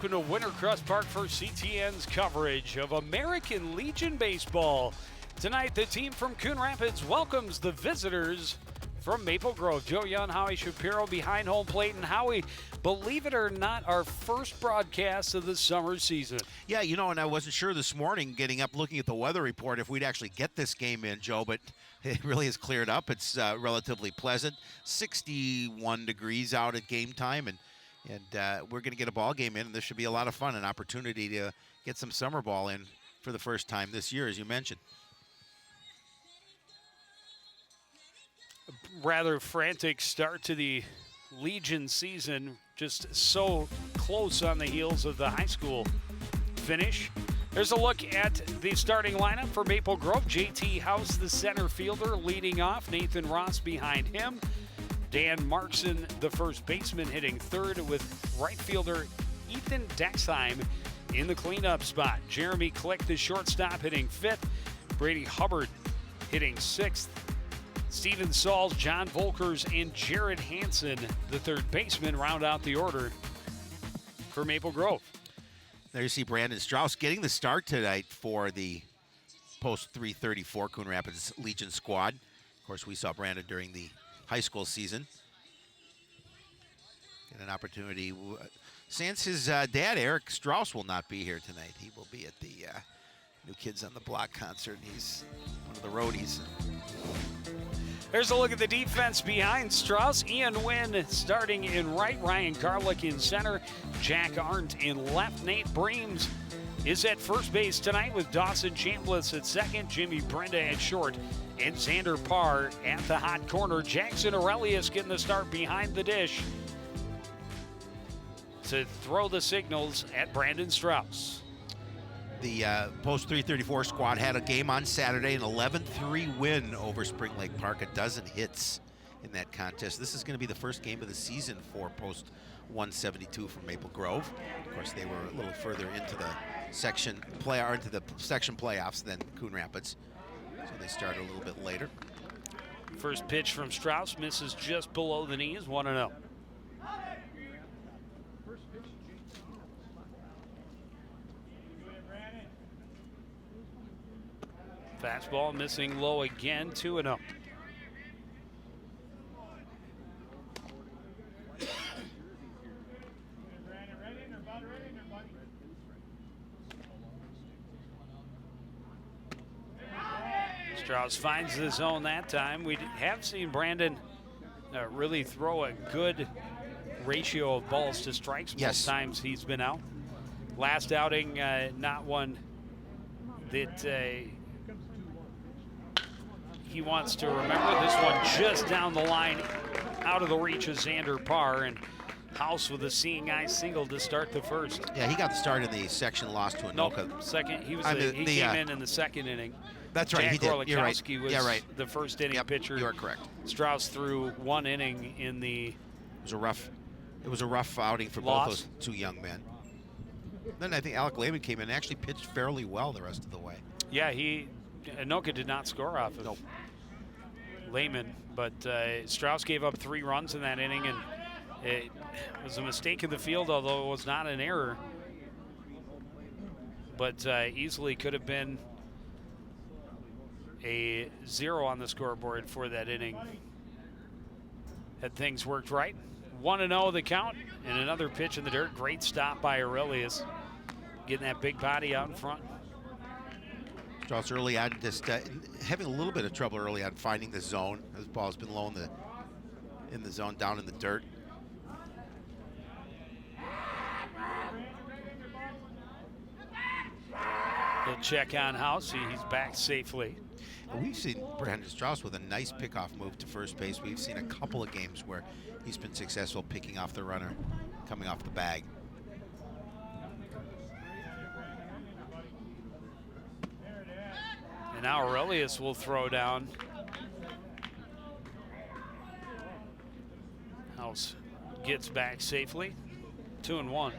welcome to Wintercrest Park for CTN's coverage of American Legion Baseball. Tonight, the team from Coon Rapids welcomes the visitors from Maple Grove. Joe Young, Howie Shapiro behind home plate. And Howie, believe it or not, our first broadcast of the summer season. Yeah, and I wasn't sure this morning getting up looking at the weather report if we'd actually get this game in, Joe, but it really has cleared up. It's relatively pleasant. 61 degrees out at game time, and we're going to get a ball game in, and this should be a lot of fun, an opportunity to get some summer ball in for the first time this year, as you mentioned. Rather frantic start to the Legion season, just so close on the heels of the high school finish. There's a look at the starting lineup for Maple Grove. JT House, the center fielder, leading off. Nathan Ross behind him. Dan Markson, the first baseman, hitting third, with right fielder Ethan Dexheim in the cleanup spot. Jeremy Click, the shortstop, hitting fifth. Brady Hubbard hitting sixth. Steven Sauls, John Volkers, and Jared Hansen, the third baseman, round out the order for Maple Grove. There you see Brandon Strauss getting the start tonight for the post-334 Coon Rapids Legion squad. Of course, we saw Brandon during the high school season. Get an opportunity. Since his dad, Eric Strauss, will not be here tonight, he will be at the New Kids on the Block concert. He's one of the roadies. There's a look at the defense behind Strauss. Ian Wynn starting in right, Ryan Garlick in center, Jack Arndt in left. Nate Breams is at first base tonight with Dawson Chambliss at second, Jimmy Brenda at short, and Xander Parr at the hot corner. Jackson Aurelius getting the start behind the dish to throw the signals at Brandon Strauss. The post-334 squad had a game on Saturday, an 11-3 win over Spring Lake Park, a dozen hits in that contest. This is going to be the first game of the season for post-172 from Maple Grove. Of course, they were a little further into the section playoffs than Coon Rapids, so they started a little bit later. First pitch from Strauss misses just below the knees, 1-0. Fastball missing low again, 2-0. Strauss finds the zone that time. We have seen Brandon really throw a good ratio of balls to strikes most times he's been out. Last outing, not one that he wants to remember. This one just down the line, out of the reach of Xander Parr, and House with a seeing eye single to start the first. Yeah, he got the start in the section loss to Anoka. Nope, second. He came in the second inning. That's right, Jack he did. Gorlikowski You're right. was the first inning pitcher. You are correct. Strauss threw one inning in the. It was a rough outing for both those two young men. Then I think Alec Lehman came in and actually pitched fairly well the rest of the way. Yeah, Anoka did not score off of Lehman, but Strauss gave up 3 runs in that inning, and it was a mistake in the field, although it was not an error. But easily could have been a 0 on the scoreboard for that inning had things worked right. 1-0 the count, and another pitch in the dirt. Great stop by Aurelius, getting that big body out in front. Strauss early on just having a little bit of trouble early on finding the zone. His ball's been low in the zone, down in the dirt. He'll check on House. He's back safely. We've seen Brandon Strauss with a nice pickoff move to first base. We've seen a couple of games where he's been successful picking off the runner coming off the bag. And now Aurelius will throw down. House gets back safely. 2-1.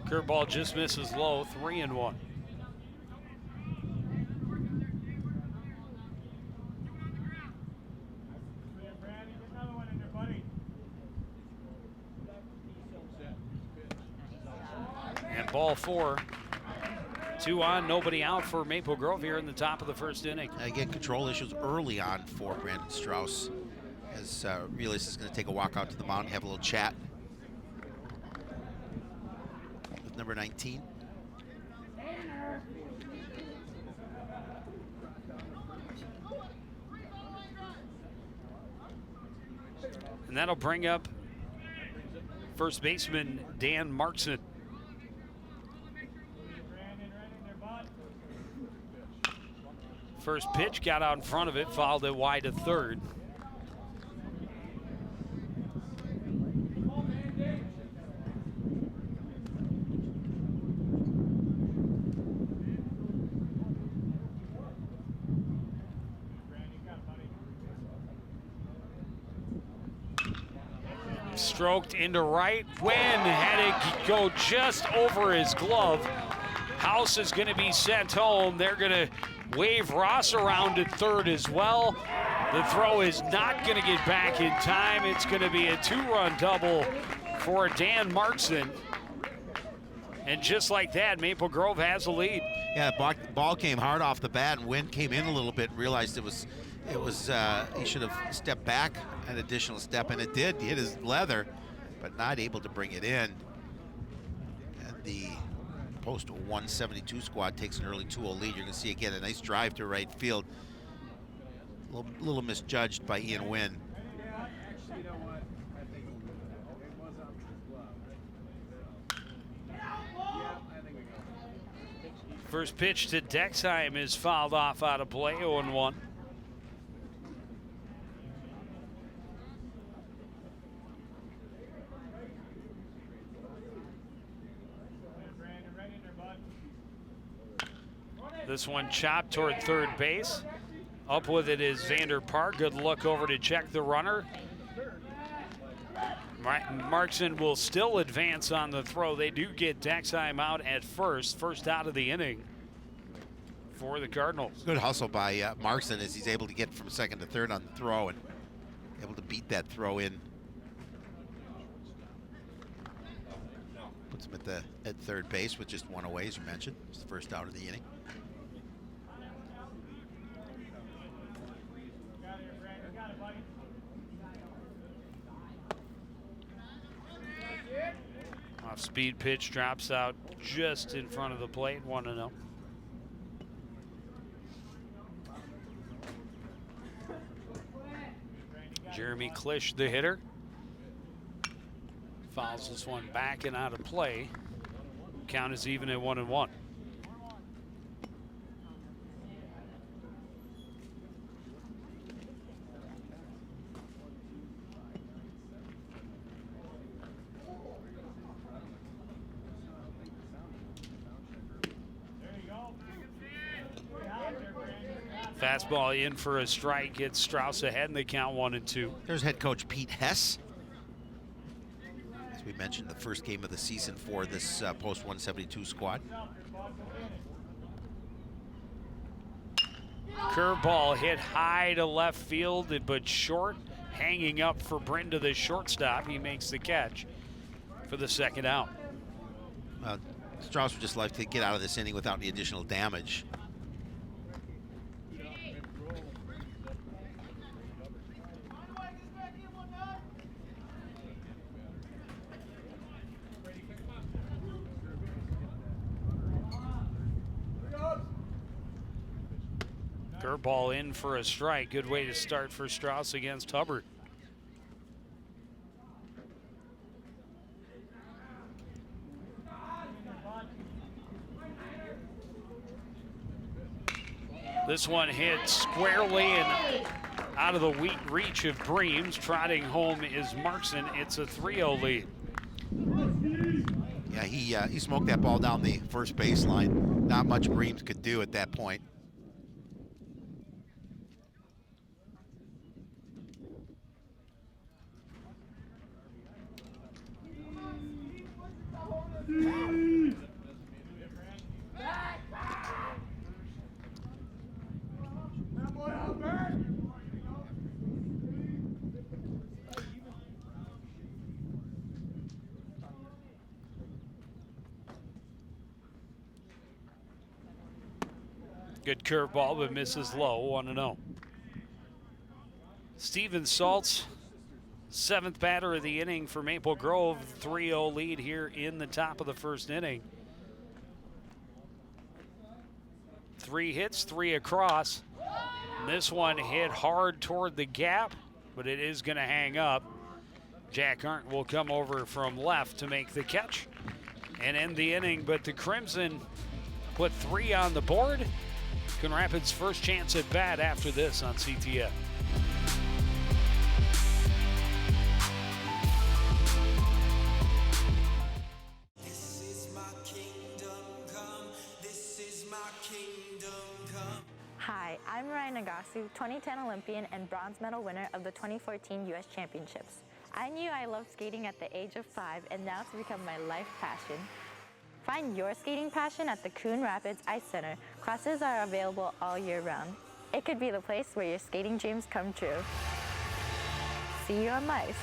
Curveball just misses low, 3-1. ball 4. 2 on, nobody out for Maple Grove here in the top of the first inning. Again, control issues early on for Brandon Strauss, as Relis is going to take a walk out to the mound and have a little chat with number 19. And that'll bring up first baseman Dan Markson. First pitch got out in front of it, fouled it wide to third. Stroked into right. Wynn had it go just over his glove. House is going to be sent home. They're going to wave Ross around at third as well. The throw is not going to get back in time. It's going to be a 2-run double for Dan Markson. And just like that, Maple Grove has a lead. Yeah, ball came hard off the bat, and Wynn came in a little bit and realized he should have stepped back an additional step, and it did. He hit his leather, but not able to bring it in. And the post 172 squad takes an early 2-0 lead. You're going to see again a nice drive to right field. A little misjudged by Ian Wynn. First pitch to Dexheim is fouled off out of play, 0-1. This one chopped toward third base. Up with it is Xander Park. Good look over to check the runner. Markson will still advance on the throw. They do get Dexheim out at first out of the inning for the Cardinals. Good hustle by Markson as he's able to get from second to third on the throw and able to beat that throw in. Puts him at third base with just one away, as you mentioned. It's the first out of the inning. Off-speed pitch drops out just in front of the plate, 1-0. Jeremy Klisch, the hitter, fouls this one back and out of play. Count is even at 1-1. Fastball in for a strike, gets Strauss ahead, and they count 1-2. There's head coach Pete Hess. As we mentioned, the first game of the season for this post 172 squad. Curveball hit high to left field, but short, hanging up for Brenda, the shortstop. He makes the catch for the second out. Strauss would just like to get out of this inning without any additional damage. Curveball in for a strike. Good way to start for Strauss against Hubbard. This one hit squarely and out of the reach of Breams. Trotting home is Markson. It's a 3-0 lead. Yeah, he smoked that ball down the first baseline. Not much Breams could do at that point. Good curveball, but misses low, 1-0. Steven Saltz, 7th batter of the inning for Maple Grove. 3-0 lead here in the top of the first inning. 3 hits, 3 across. And this one hit hard toward the gap, but it is going to hang up. Jack Arndt will come over from left to make the catch and end the inning, but the Crimson put 3 on the board. Coon Rapids' first chance at bat after this on CTF. Hi, I'm Ryan Nagasu, 2010 Olympian and bronze medal winner of the 2014 U.S. Championships. I knew I loved skating at the age of 5, and now it's become my life passion. Find your skating passion at the Coon Rapids Ice Center. Classes are available all year round. It could be the place where your skating dreams come true. See you on ice.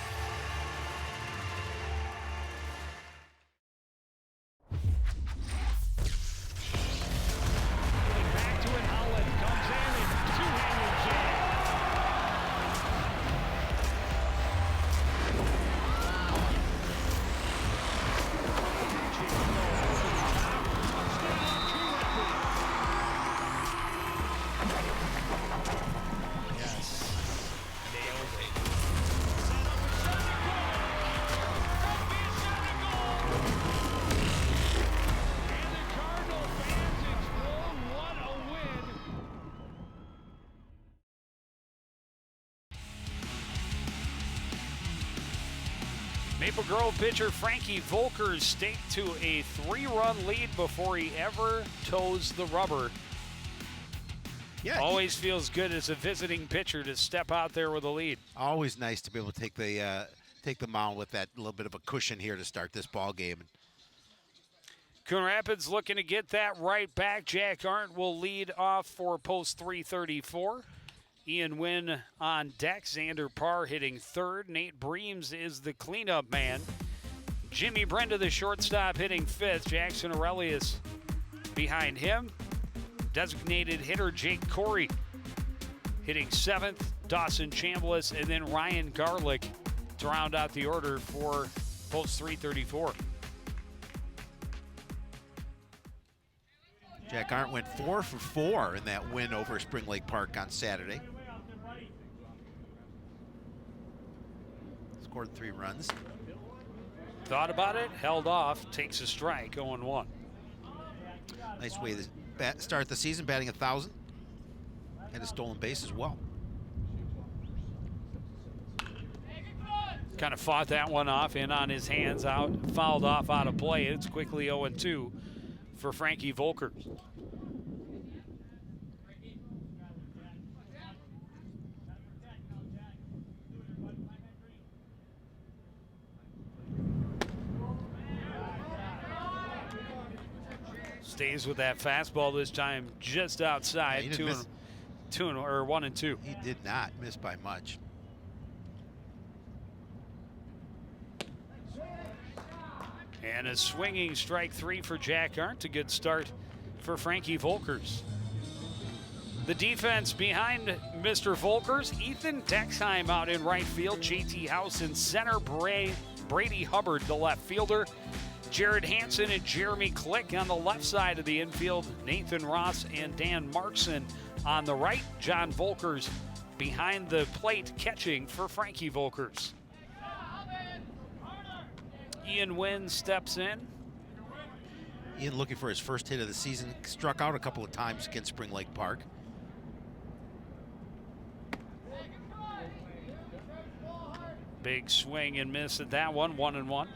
Maple Grove pitcher Frankie Volkers staked to a 3-run lead before he ever toes the rubber. Yeah, always feels good as a visiting pitcher to step out there with a lead. Always nice to be able to take the mound with that little bit of a cushion here to start this ball game. Coon Rapids looking to get that right back. Jack Arndt will lead off for post 334. Ian Wynn on deck. Xander Parr hitting third. Nate Breams is the cleanup man. Jimmy Brenda, the shortstop, hitting fifth. Jackson Aurelius behind him. Designated hitter Jake Corey hitting seventh. Dawson Chambliss, and then Ryan Garlick to round out the order for post 334. Jack Arndt went 4 for 4 in that win over Spring Lake Park on Saturday. Scored 3 runs. Thought about it, held off, takes a strike, 0-1. Nice way to start the season, batting 1,000. And a stolen base as well. Kind of fought that one off, in on his hands, out, fouled off out of play. It's quickly 0-2 for Frankie Volkers. Stays with that fastball this time, just outside. Yeah, 1-2. He did not miss by much. And a swinging strike 3 for Jack Arndt. A good start for Frankie Volkers. The defense behind Mr. Volkers, Ethan Dexheim out in right field, JT House in center, Brady Hubbard, the left fielder, Jared Hansen and Jeremy Click on the left side of the infield, Nathan Ross and Dan Markson on the right, John Volkers behind the plate catching for Frankie Volkers. Ian Wynn steps in. Ian looking for his first hit of the season, struck out a couple of times against Spring Lake Park. Big swing and miss at that one, 1-1.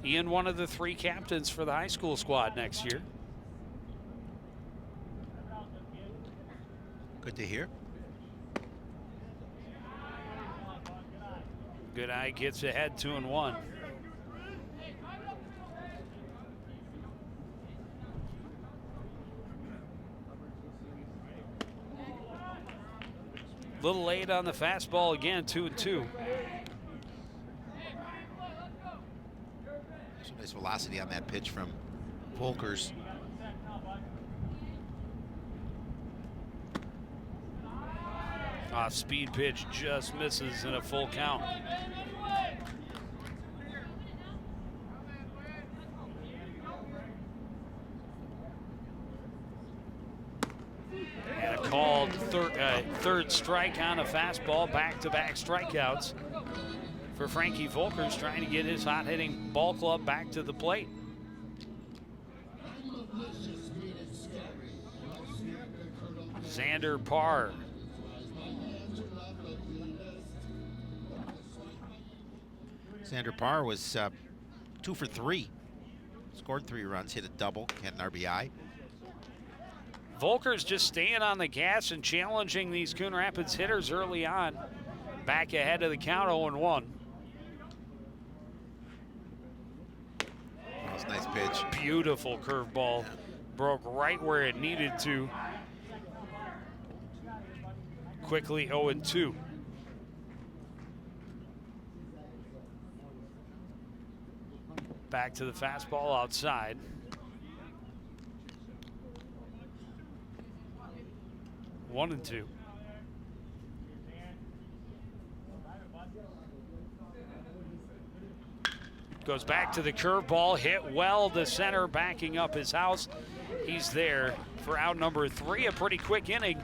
Ian, one of the 3 captains for the high school squad next year. Good to hear. Good eye gets ahead, 2-1. Little late on the fastball again, 2-2. Some nice velocity on that pitch from Volkers. Speed pitch just misses in a full count. And a called third strike on a fastball, back-to-back strikeouts for Frankie Volkers, trying to get his hot-hitting ball club back to the plate. Xander Parr. Xander Parr was 2 for 3. Scored 3 runs, hit a double, had an RBI. Volkers just staying on the gas and challenging these Coon Rapids hitters early on. Back ahead of the count, 0-1. That was a nice pitch. Beautiful curveball. Yeah. Broke right where it needed to. Quickly 0-2. Back to the fastball outside. One and two. Goes back to the curveball, hit well to center, backing up his house. He's there for out number 3. A pretty quick inning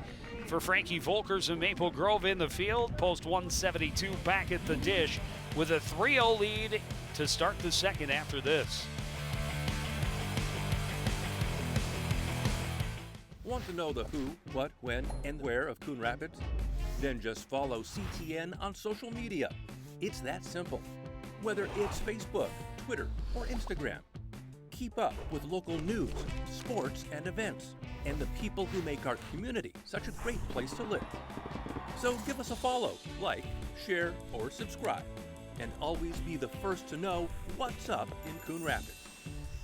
for Frankie Volkers and Maple Grove in the field. Post 172 back at the dish with a 3-0 lead to start the second after this. Want to know the who, what, when, and where of Coon Rapids? Then just follow CTN on social media. It's that simple. Whether it's Facebook, Twitter, or Instagram. Keep up with local news, sports, and events, and the people who make our community such a great place to live. So give us a follow, like, share, or subscribe, and always be the first to know what's up in Coon Rapids.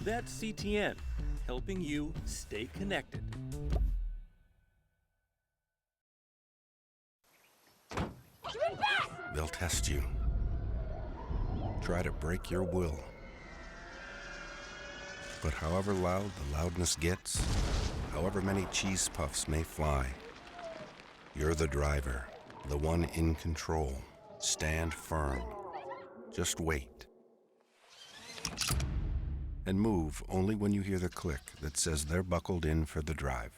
That's CTN, helping you stay connected. They'll test you. Try to break your will. But however loud the loudness gets, however many cheese puffs may fly, you're the driver, the one in control. Stand firm. Just wait. And move only when you hear the click that says they're buckled in for the drive.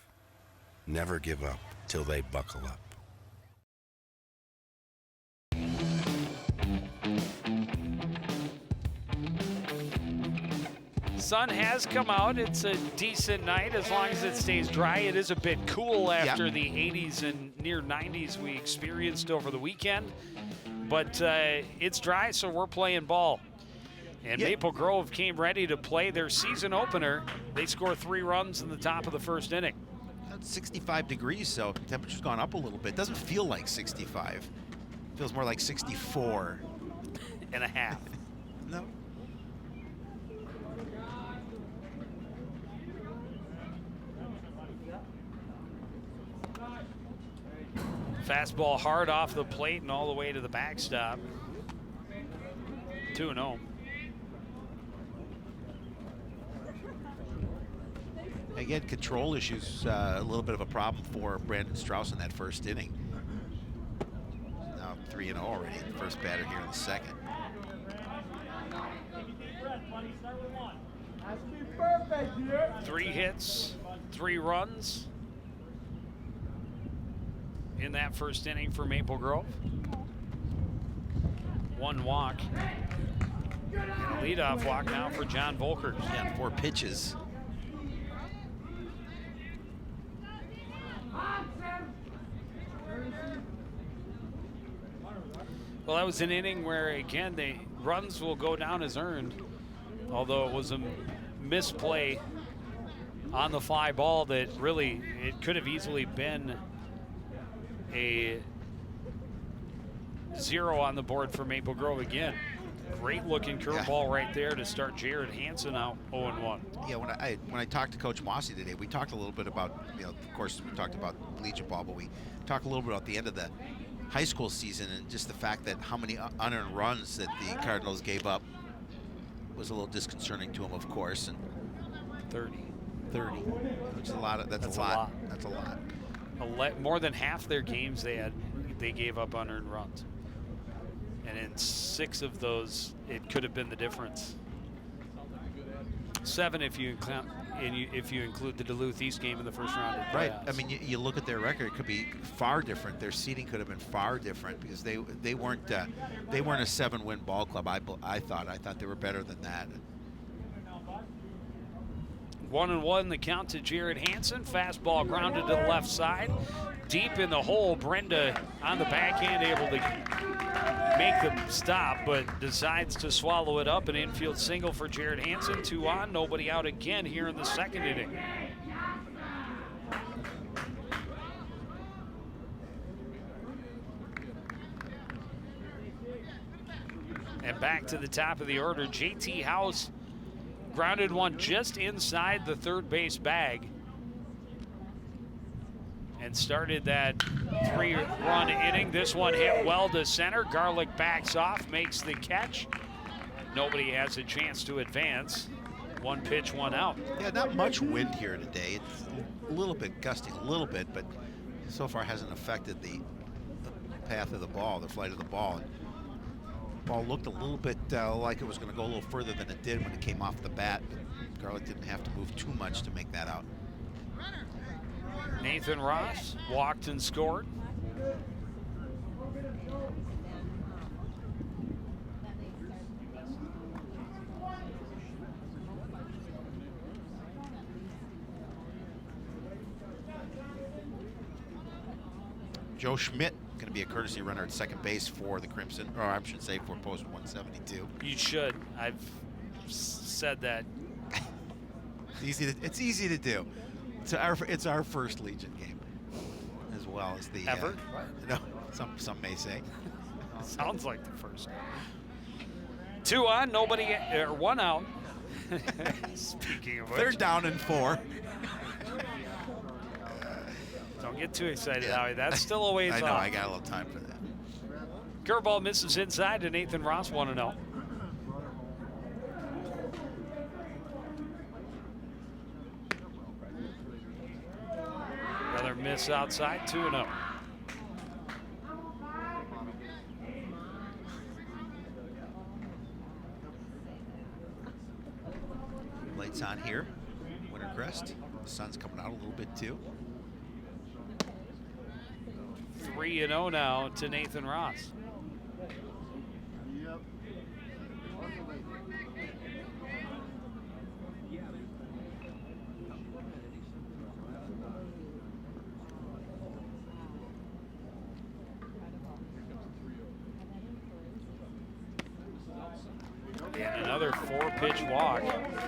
Never give up till they buckle up. Sun has come out. It's a decent night as long as it stays dry. It is a bit cool after the 80s and near 90s we experienced over the weekend. But it's dry, so we're playing ball. And Maple Grove came ready to play their season opener. They score 3 runs in the top of the first inning. It's 65 degrees, so temperature's gone up a little bit. Doesn't feel like 65. It feels more like 64 and a half. No. Fastball hard off the plate and all the way to the backstop. 2-0. Again, control issues, a little bit of a problem for Brandon Strauss in that first inning. Now 3-0 already, the first batter here in the second. Three hits, 3 runs in that first inning for Maple Grove. 1 walk. And a leadoff walk now for John Volkers. Yeah, 4 pitches. Well, that was an inning where, again, the runs will go down as earned, although it was a misplay on the fly ball that really, it could have easily been a 0 on the board for Maple Grove again. Great looking curveball right there to start Jared Hansen out 0-1. Yeah, when I talked to Coach Mossy today, we talked a little bit about, of course we talked about Legion ball, but we talked a little bit about the end of the high school season and just the fact that how many unearned runs that the Cardinals gave up was a little disconcerting to him, of course. And 30, which is a lot. That's a lot. That's a lot. more than half their games they gave up unearned runs. And in 6 of those, it could have been the difference. 7 if you include the Duluth East game in the first round of the Right. playoffs. I mean, you look at their record; it could be far different. Their seeding could have been far different because they weren't a 7-win ball club. I thought they were better than that. 1-1 the count to Jared Hansen. Fastball grounded to the left side. Deep in the hole. Brenda on the backhand able to make the stop, but decides to swallow it up. An infield single for Jared Hansen. 2 on, nobody out again here in the 2nd inning. And back to the top of the order, JT House grounded one just inside the third base bag and started that 3-run inning. This one hit well to center. Garlick backs off, makes the catch. Nobody has a chance to advance. 1 pitch, 1 out. Yeah, not much wind here today. It's a little bit gusting, a little bit, but so far hasn't affected the path of the ball, the flight of the ball. Ball looked a little bit like it was going to go a little further than it did when it came off the bat. But Garlick didn't have to move too much to make that out. Nathan Ross walked and scored. Joe Schmidt going to be a courtesy runner at second base for the Crimson, or I should say for post 172. You should. I've said that. It's easy to do. It's our first Legion game, as well as the Ever? No, some may say. Sounds like the first. 2 on, nobody, or 1 out. Speaking of which. 3rd down and 4. Don't get too excited, Yeah. Howie. That's still a ways I know. off. I got a little time for that. Curveball misses inside to Nathan Ross, 1-0. Another miss outside, 2-0. Lights on here. Winter Crest. The sun's coming out a little bit too. 3-0 now to Nathan Ross. And another 4-pitch walk,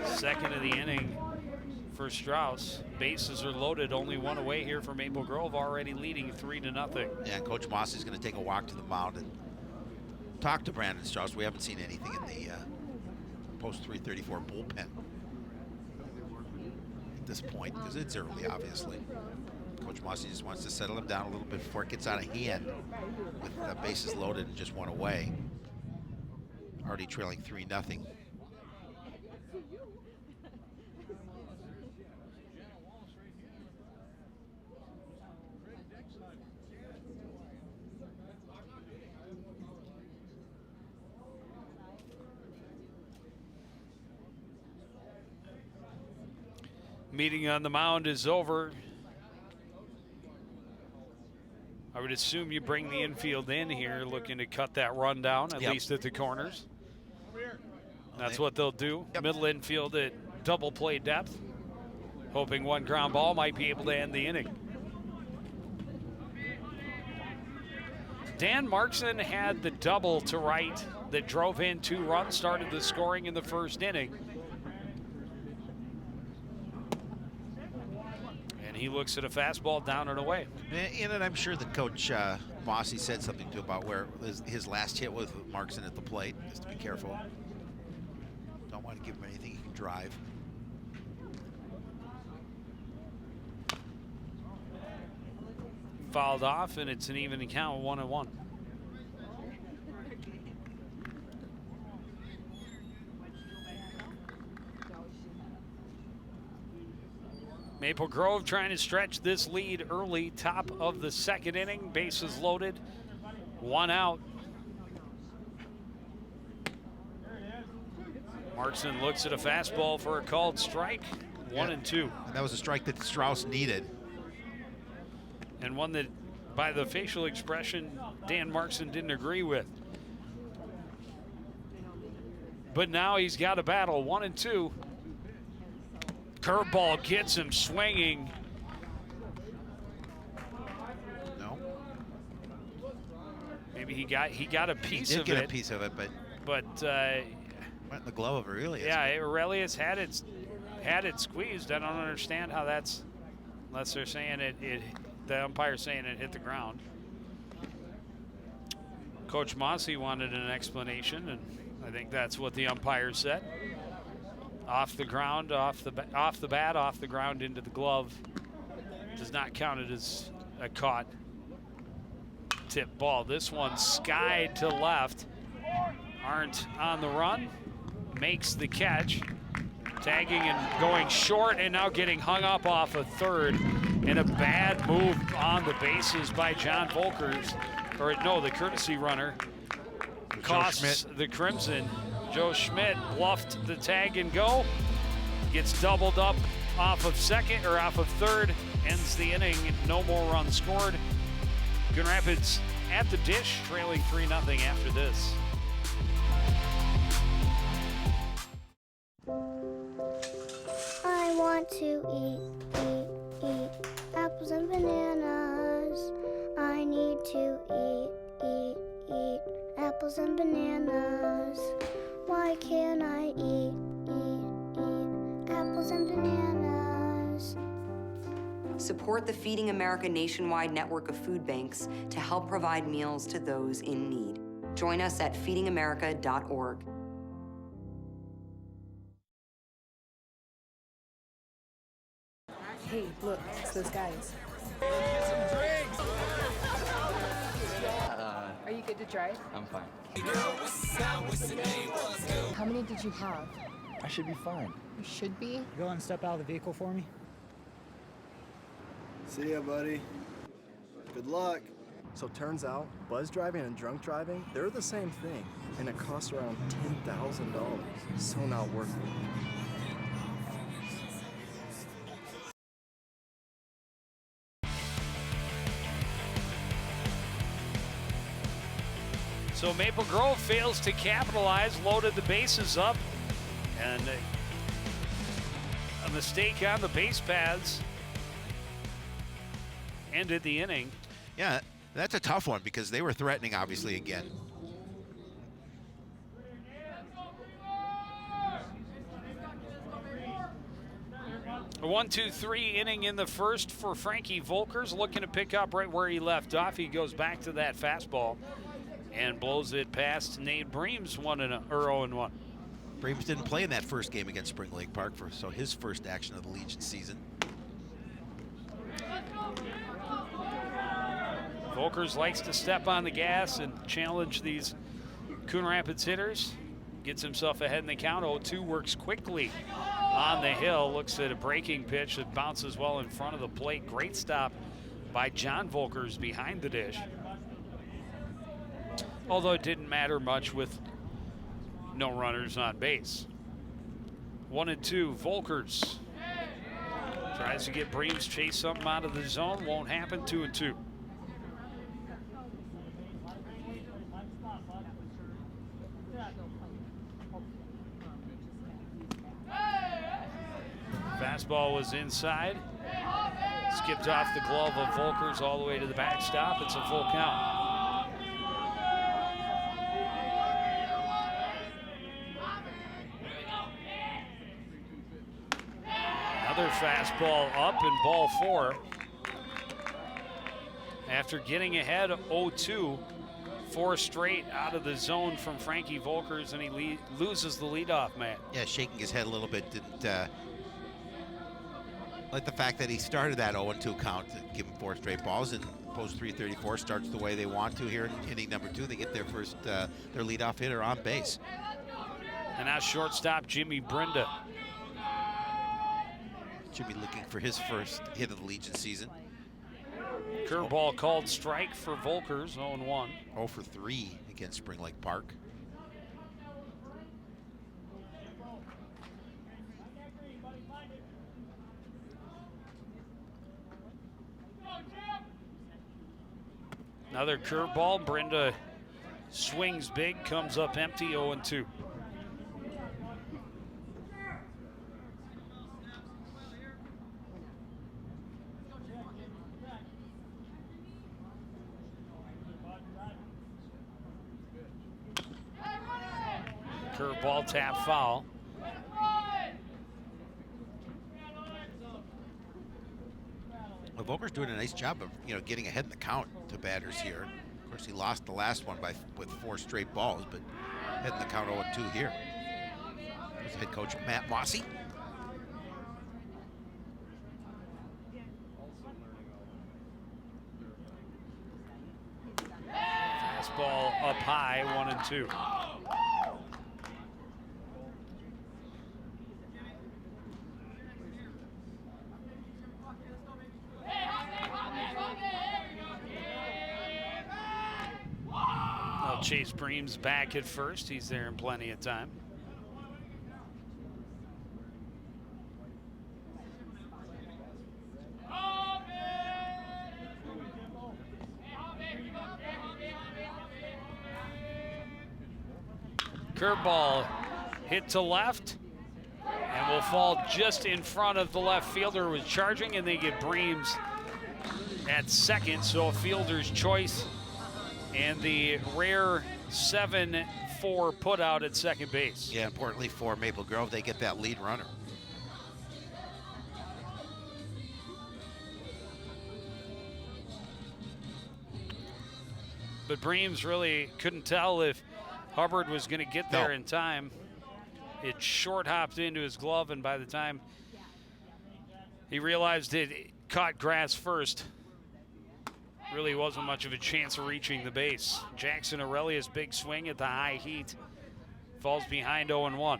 2nd of the inning for Strauss. Bases are loaded, only 1 away here for Maple Grove, already leading 3-0. Yeah, and Coach Moss is going to take a walk to the mound and talk to Brandon Strauss. We haven't seen anything in the post 334 bullpen at this point, because it's early, obviously. Coach Moss just wants to settle him down a little bit before it gets out of hand with bases loaded and just 1 away. Already trailing 3-0. Meeting on the mound is over. I would assume you bring the infield in here, looking to cut that run down, at least at the corners. That's what they'll do. Middle infield at double play depth, hoping 1 ground ball might be able to end the inning. Dan Markson had the double to right that drove in 2 runs, started the scoring in the 1st inning. And he looks at a fastball down and away. And I'm sure that Coach Mossy said something to about where his last hit was with Markson at the plate, just to be careful. Don't want to give him anything he can drive. Fouled off, and it's an even count, 1-1. Maple Grove trying to stretch this lead early, top of the second inning. Bases loaded, 1 out. Markson looks at a fastball for a called strike, 1-2. And that was a strike that Strauss needed. And one that, by the facial expression, Dan Markson didn't agree with. But now he's got a battle, 1-2. Curveball gets him swinging. No. Maybe he got a piece He did of get it. a piece of it, but But went in the glove of Aurelius. yeah, Aurelius had it squeezed. I don't understand how that's, unless they're saying it the umpire's saying it hit the ground. Coach Mossy wanted an explanation, and I think that's what the umpire said. Off the ground, off the bat, off the ground into the glove. Does not count it as a caught tip ball. This one skied to left. Arndt on the run, makes the catch. Tagging and going short, and now getting hung up off a third. And a bad move on the bases by John Volkers. Or no, the courtesy runner. Costs the Crimson. Joe Schmidt bluffed the tag and go. Gets doubled up off of second or off of third. Ends the inning. No more runs scored. Coon Rapids at the dish, trailing 3-0 after this. I want to eat apples and bananas. I need to eat apples and bananas. Why can't I eat apples and bananas? Support the Feeding America nationwide network of food banks to help provide meals to those in need. Join us at feedingamerica.org. Hey, look, it's those guys. Are you good to drive? I'm fine. How many did you have? I should be fine. You should be. Go and step out of the vehicle for me. See ya, buddy. Good luck. So turns out, buzz driving and drunk driving, they're the same thing, and it costs around $10,000. So not worth it. So Maple Grove fails to capitalize, loaded the bases up, and a mistake on the base paths ended the inning. Yeah, that's a tough one because they were threatening, obviously, again. A 1-2-3 inning in the first for Frankie Volkers, looking to pick up right where he left off. He goes back to that fastball and blows it past Nate Breams, 0-1. Breams didn't play in that first game against Spring Lake Park, so his first action of the Legion season. Volkers likes to step on the gas and challenge these Coon Rapids hitters. Gets himself ahead in the count. 0-2, works quickly on the hill. Looks at a breaking pitch that bounces well in front of the plate. Great stop by John Volkers behind the dish. Although it didn't matter much with no runners on base. 1-2, Volkers tries to get Breams, chase something out of the zone. Won't happen. 2-2. Fastball was inside. Skipped off the glove of Volkers all the way to the backstop. It's a full count. Another fastball up and ball 4. After getting ahead 0-2, 4 straight out of the zone from Frankie Volkers, and he loses the leadoff man. Yeah, shaking his head a little bit. Didn't like the fact that he started that 0-2 count to give him 4 straight balls, and post 334 starts the way they want to here in inning number 2. They get their first, their leadoff hitter on base. And now shortstop Jimmy Brenda. Should be looking for his first hit of the Legion season. Curveball called strike for Volkers, 0-1. 0 for 3 against Spring Lake Park. Another curveball. Brenda swings big, comes up empty, 0-2. Curveball, tap foul. Well, Volker's doing a nice job of, getting ahead in the count to batters here. Of course, he lost the last one with 4 straight balls, but heading the count 0-2 here. There's head coach Matt Mossy. Fastball up high, 1-2. Chase Bream's back at first. He's there in plenty of time. Curveball hit to left and will fall just in front of the left fielder who was charging, and they get Breams at second, so a fielder's choice. And the rare 7-4 putout at second base. Yeah, importantly for Maple Grove, they get that lead runner. But Breams really couldn't tell if Hubbard was going to get there in time. It short hopped into his glove, and by the time he realized it caught grass first, really wasn't much of a chance of reaching the base. Jackson Aurelius, big swing at the high heat. Falls behind 0-1.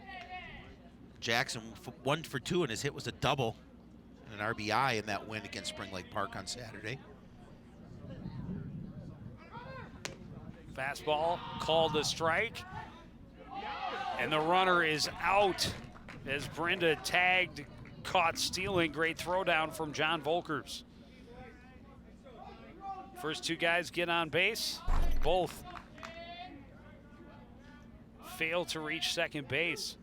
Jackson 1 for 2, and his hit was a double and an RBI in that win against Spring Lake Park on Saturday. Fastball called a strike. And the runner is out as Brenda tagged, caught stealing. Great throwdown from John Volkers. First 2 guys get on base. Both fail to reach second base.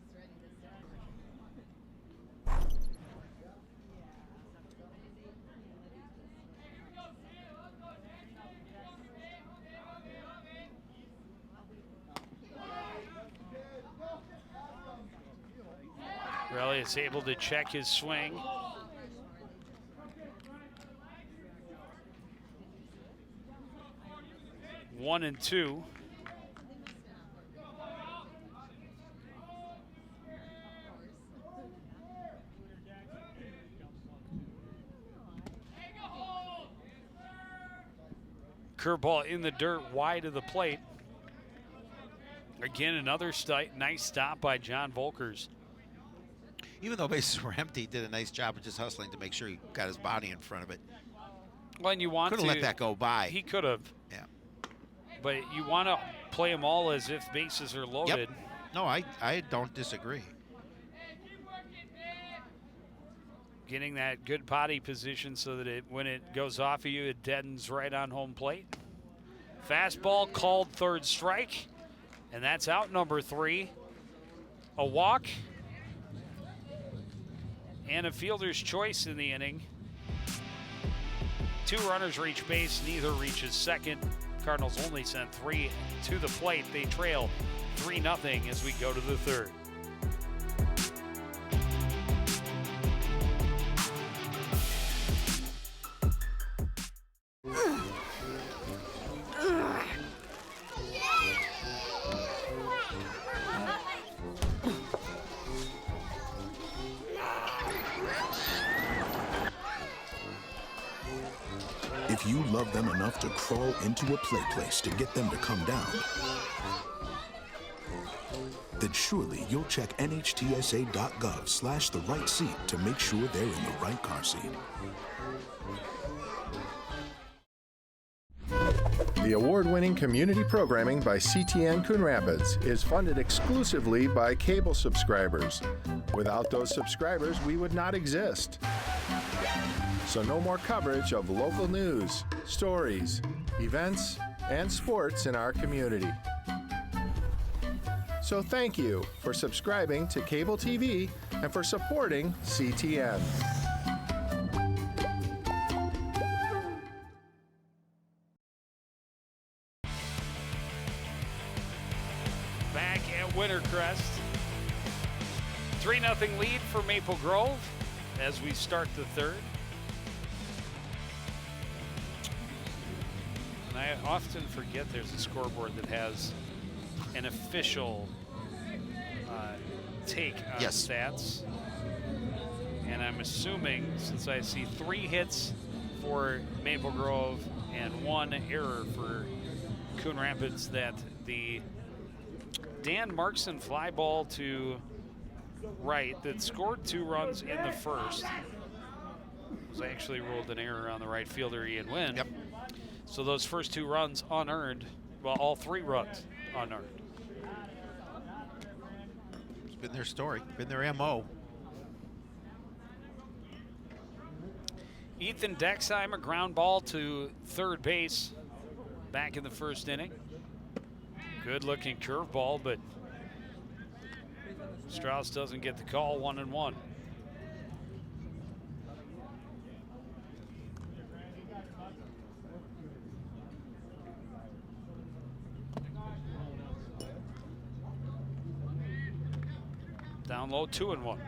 Raleigh is able to check his swing. One and 2. Curveball in the dirt, wide of the plate. Again, another nice stop by John Volkers. Even though bases were empty, he did a nice job of just hustling to make sure he got his body in front of it. Well, and you want could have let that go by. He could have. Yeah. But you want to play them all as if bases are loaded. Yep. No, I don't disagree. Getting that good body position so that when it goes off of you, it deadens right on home plate. Fastball called third strike, and that's out number 3. A walk and a fielder's choice in the inning. 2 runners reach base, neither reaches second. Cardinals only sent 3 to the plate. They trail 3-0 as we go to the 3rd. If you love them enough to crawl into a play place to get them to come down, then surely you'll check nhtsa.gov/the-right seat to make sure they're in the right car seat. The award-winning community programming by CTN Coon Rapids is funded exclusively by cable subscribers. Without those subscribers, we would not exist. So no more coverage of local news, stories, events, and sports in our community. So thank you for subscribing to cable TV and for supporting CTN. Back at Wintercrest. 3-0 lead for Maple Grove as we start the third. And I often forget there's a scoreboard that has an official take on stats. And I'm assuming, since I see 3 hits for Maple Grove and 1 error for Coon Rapids, that the Dan Markson fly ball to right that scored 2 runs in the first was actually ruled an error on the right fielder, Ian Wynn. Yep. So those first 2 runs unearned, well, all 3 runs unearned. It's been their story, been their MO. Ethan Dexheim, a ground ball to third base back in the first inning. Good looking curveball, but Strauss doesn't get the call. 1-1. Down low, 2-1.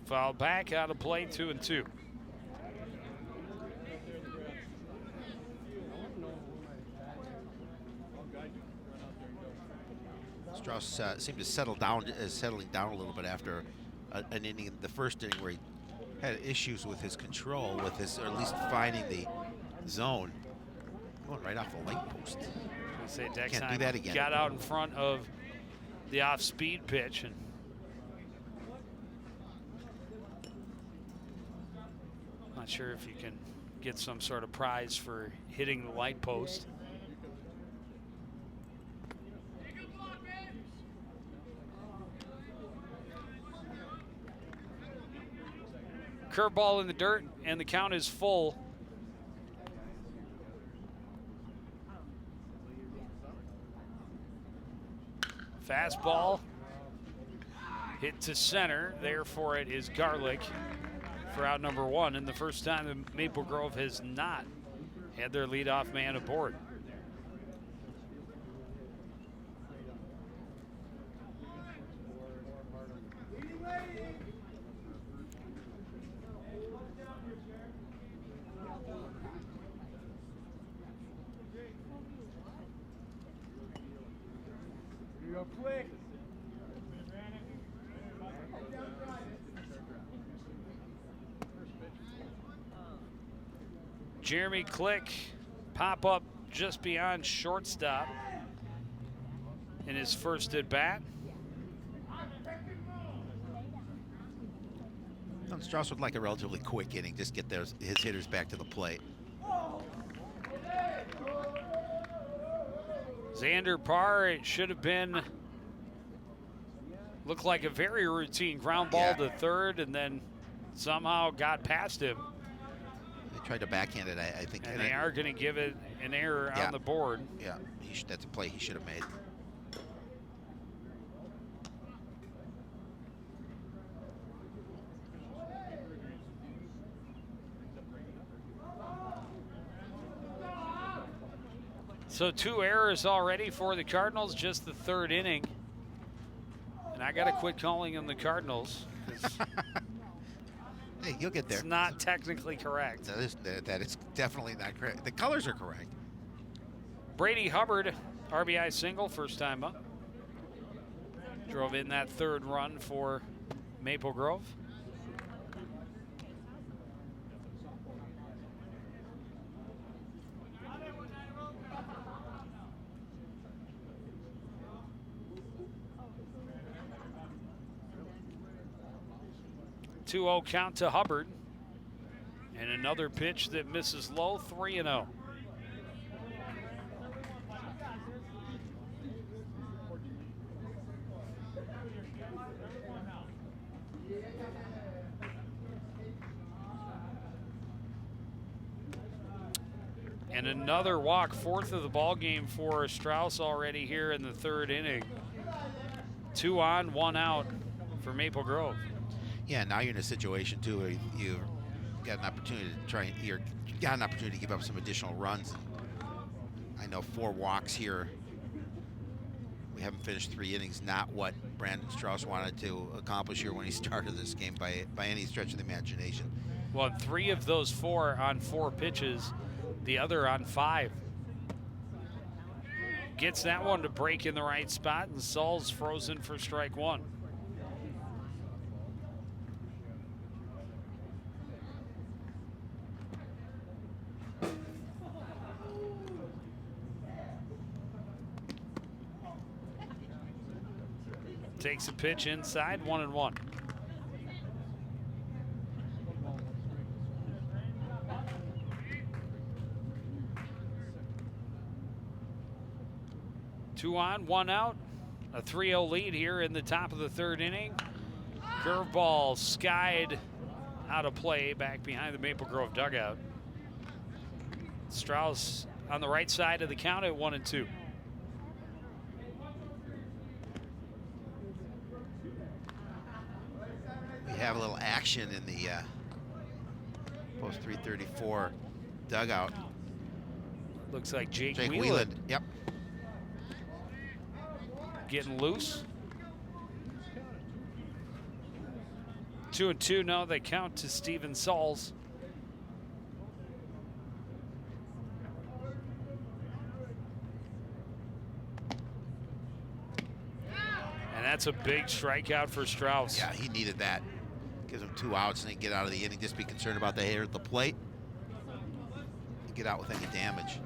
Foul back, out of play, 2-2. Strauss seemed to settling down a little bit after an inning, the first inning, where he had issues with his control, with his, or at least finding the zone. Going right off the light post. Say Can't do that again. Got out in front of the off-speed pitch, and not sure if you can get some sort of prize for hitting the light post. Curveball in the dirt, and the count is full. Fastball hit to center. There for it is Garlick for out number 1, and the first time that Maple Grove has not had their leadoff man aboard. Jeremy Click pop up just beyond shortstop in his first at bat. Strauss would like a relatively quick inning, just get his hitters back to the plate. Xander Parr, it should have been, looked like a very routine ground ball to third, and then somehow got past him. They tried to backhand it, I think. And they are going to give it an error on the board. Yeah, that's a play he should have made. So 2 errors already for the Cardinals, just the third inning. And I got to quit calling them the Cardinals. Hey, you'll get there. It's not technically correct. That is definitely not correct. The colors are correct. Brady Hubbard, RBI single, first time up. Drove in that third run for Maple Grove. Two-0 count to Hubbard. And another pitch that misses low, 3-0. And another walk, fourth of the ball game for Strauss already here in the third inning. 2 on, 1 out for Maple Grove. Yeah, now you're in a situation too where you got an opportunity to got an opportunity to give up some additional runs. I know 4 walks here. We haven't finished 3 innings. Not what Brandon Strauss wanted to accomplish here when he started this game by any stretch of the imagination. Well, 3 of those 4 on 4 pitches, the other on 5. Gets that one to break in the right spot, and Saul's frozen for strike 1. Takes a pitch inside, 1-1. Two on, 1 out. A 3-0 lead here in the top of the third inning. Curveball skied out of play back behind the Maple Grove dugout. Strauss on the right side of the count at 1-2. We have a little action in the post 334 dugout. Looks like Jake Wheeland. Wheeland. Yep. Getting loose. 2-2 now. They count to Steven Sauls. And that's a big strikeout for Strauss. Yeah, he needed that. Gives him 2 outs and then get out of the inning. Just be concerned about the hitter at the plate. And get out with any damage.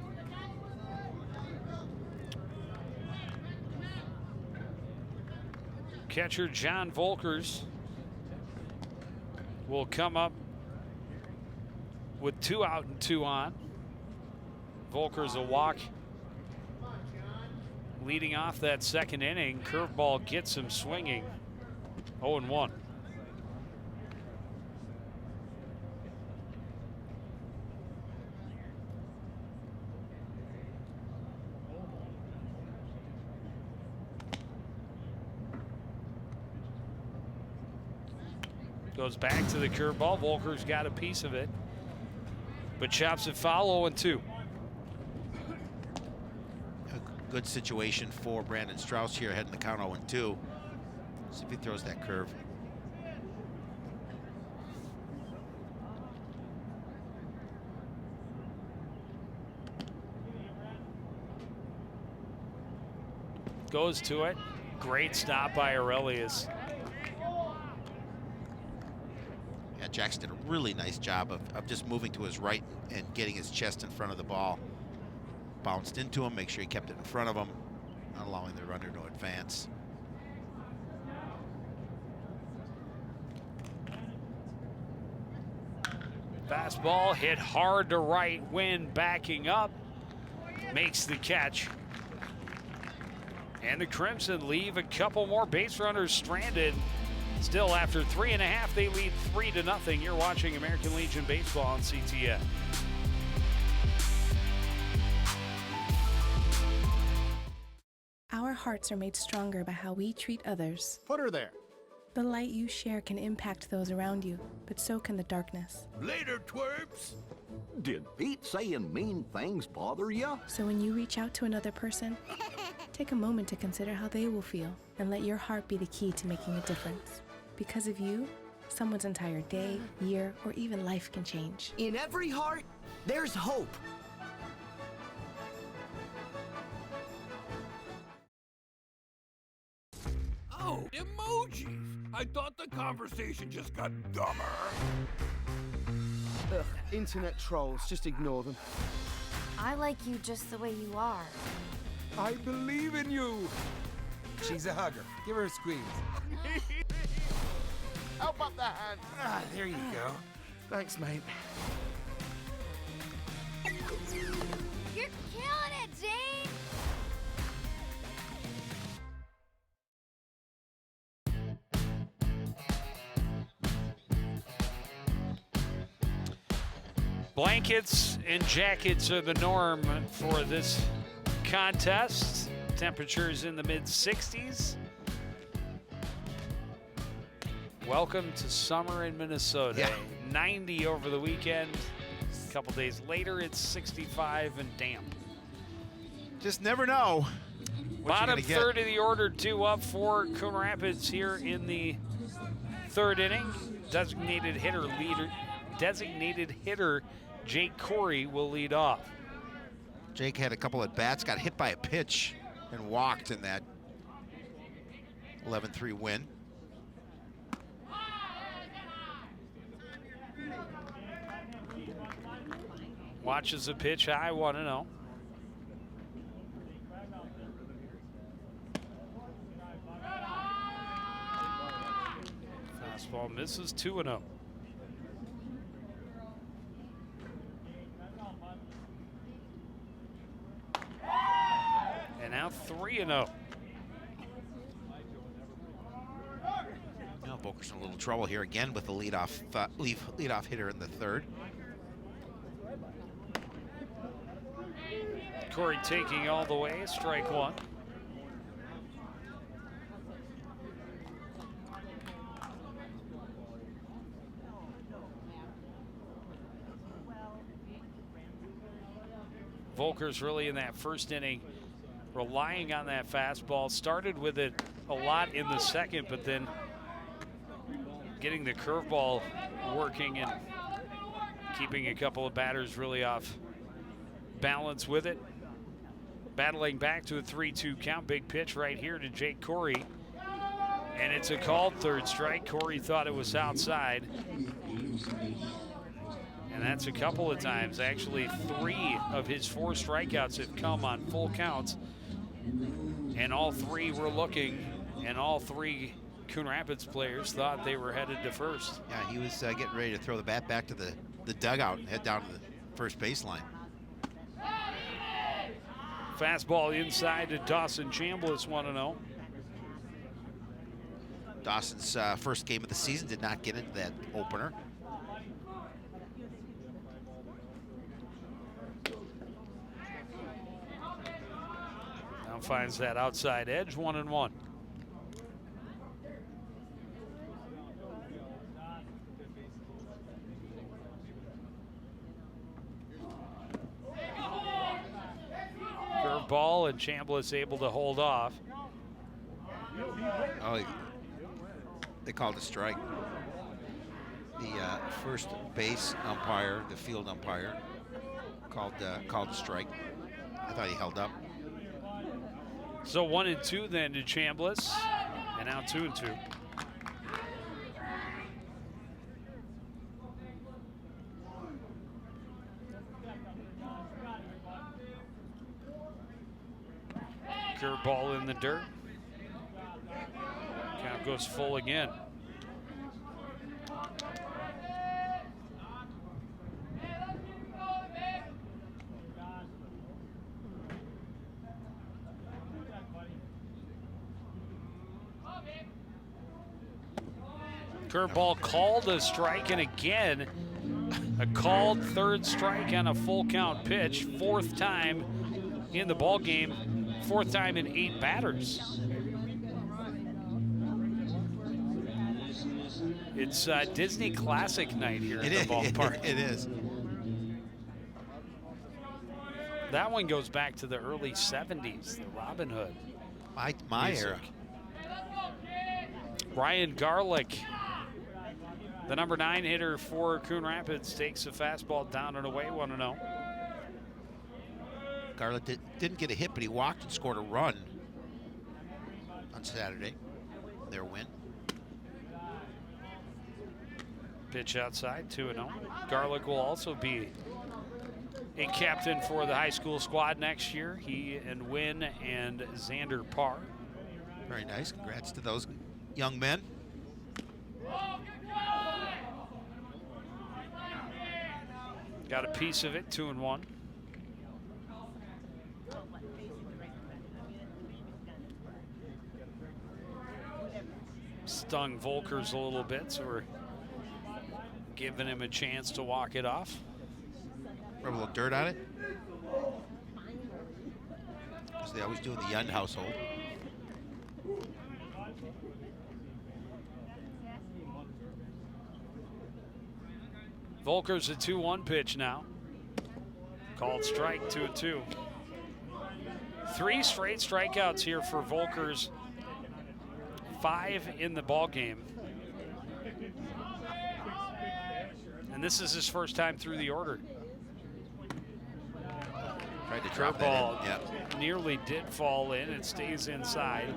Catcher John Volkers will come up with 2 out and 2 on. Volkers a walk leading off that second inning. Curveball gets him swinging. 0-1. Goes back to the curveball. Volker's got a piece of it, but chops it foul. 0-2. A good situation for Brandon Strauss here, heading the count 0-2. See if he throws that curve. Goes to it. Great stop by Aurelius. Yeah, Jax did a really nice job of just moving to his right and getting his chest in front of the ball. Bounced into him, make sure he kept it in front of him, not allowing the runner to advance. Fastball hit hard to right. Wynn backing up, makes the catch. And the Crimson leave a couple more base runners stranded. Still, after 3.5, they lead 3-0. You're watching American Legion Baseball on CTN. Our hearts are made stronger by how we treat others. Put her there. The light you share can impact those around you, but so can the darkness. Later, twerps. Did Pete saying mean things bother you? So when you reach out to another person, take a moment to consider how they will feel and let your heart be the key to making a difference. Because of you, someone's entire day, year, or even life can change. In every heart, there's hope. Oh, Emojis. I thought the conversation just got dumber. Ugh, internet trolls, just ignore them. I like you just the way you are. I believe in you. She's a hugger. Give her a squeeze. Help up the hand. Ah, there you go. Thanks, mate. You're killing it, Zane! Blankets and jackets are the norm for this contest. Temperatures in the mid-60s. Welcome to summer in Minnesota. Yeah. 90 over the weekend. A couple days later, it's 65 and damp. Just never know. Bottom third of the order, 2 up for Coon Rapids here in the third inning. Designated hitter Jake Corey will lead off. Jake had a couple at bats, got hit by a pitch, and walked in that 11-3 win. Watches the pitch high, 1-0. Fastball misses, 2-0. And now 3-0. Now Boker's in a little trouble here again with the leadoff hitter in the third. Corey taking all the way, strike one. Volker's really in that first inning relying on that fastball. Started with it a lot in the second, but then getting the curveball working and keeping a couple of batters really off balance with it. Battling back to a 3-2 count. Big pitch right here to Jake Corey. And it's a called third strike. Corey thought it was outside. And that's a couple of times. Actually, 3 of his 4 strikeouts have come on full counts. And all 3 were looking, and all 3 Coon Rapids players thought they were headed to first. Yeah, he was getting ready to throw the bat back to the dugout and head down to the first baseline. Fastball inside to Dawson Chambliss, 1-0. Dawson's first game of the season did not get into that opener. Now finds that outside edge, 1-1. Curveball, and Chambliss able to hold off. Oh, they called a strike. The first base umpire, the field umpire, called a strike. I thought he held up. So 1-2 then to Chambliss, and now 2-2. Curveball in the dirt. Count goes full again. Curveball called a strike, and again, a called third strike on a full count pitch. 4th time in the ball game, 4th time in 8 batters. It's Disney Classic night here at the ballpark. It is. That one goes back to the early 70s, the Robin Hood. My era. Ryan Garlick, the number 9 hitter for Coon Rapids, takes a fastball down and away, 1-0. Garlick didn't get a hit, but he walked and scored a run on Saturday. their win. Pitch outside, 2-0. Garlick will also be a captain for the high school squad next year. He and Wynn and Xander Parr. Very nice. Congrats to those young men. Got a piece of it, 2-1. Stung Volkers a little bit, so we're giving him a chance to walk it off. Rub a little dirt on it. As they always do in the Yund household. Volker's a 2-1 pitch now. Called strike, 2-2. 3 straight strikeouts here for Volkers. 5 in the ball game. And this is his first time through the order. Tried to drop ball that in. Yep. Nearly did fall in. It stays inside.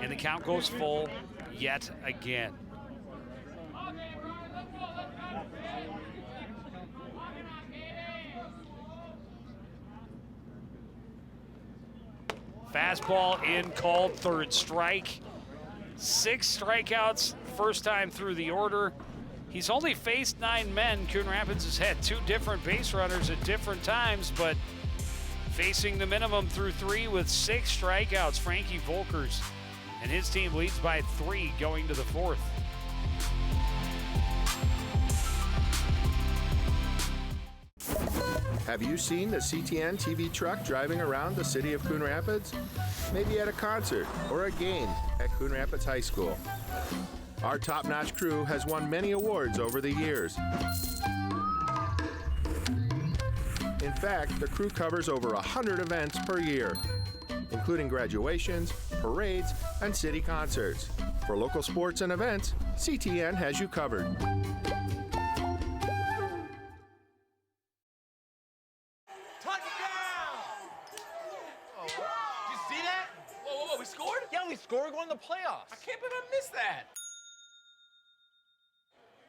And the count goes full yet again. Fastball in, called, third strike. 6 strikeouts, first time through the order. He's only faced 9 men. Coon Rapids has had 2 different base runners at different times, but facing the minimum through 3 with 6 strikeouts, Frankie Volkers. And his team leads by 3 going to the 4th. Have you seen the CTN TV truck driving around the city of Coon Rapids? Maybe at a concert or a game at Coon Rapids High School. Our top-notch crew has won many awards over the years. In fact, the crew covers over 100 events per year, including graduations, parades, and city concerts. For local sports and events, CTN has you covered. We're going to the playoffs. I can't believe I missed that.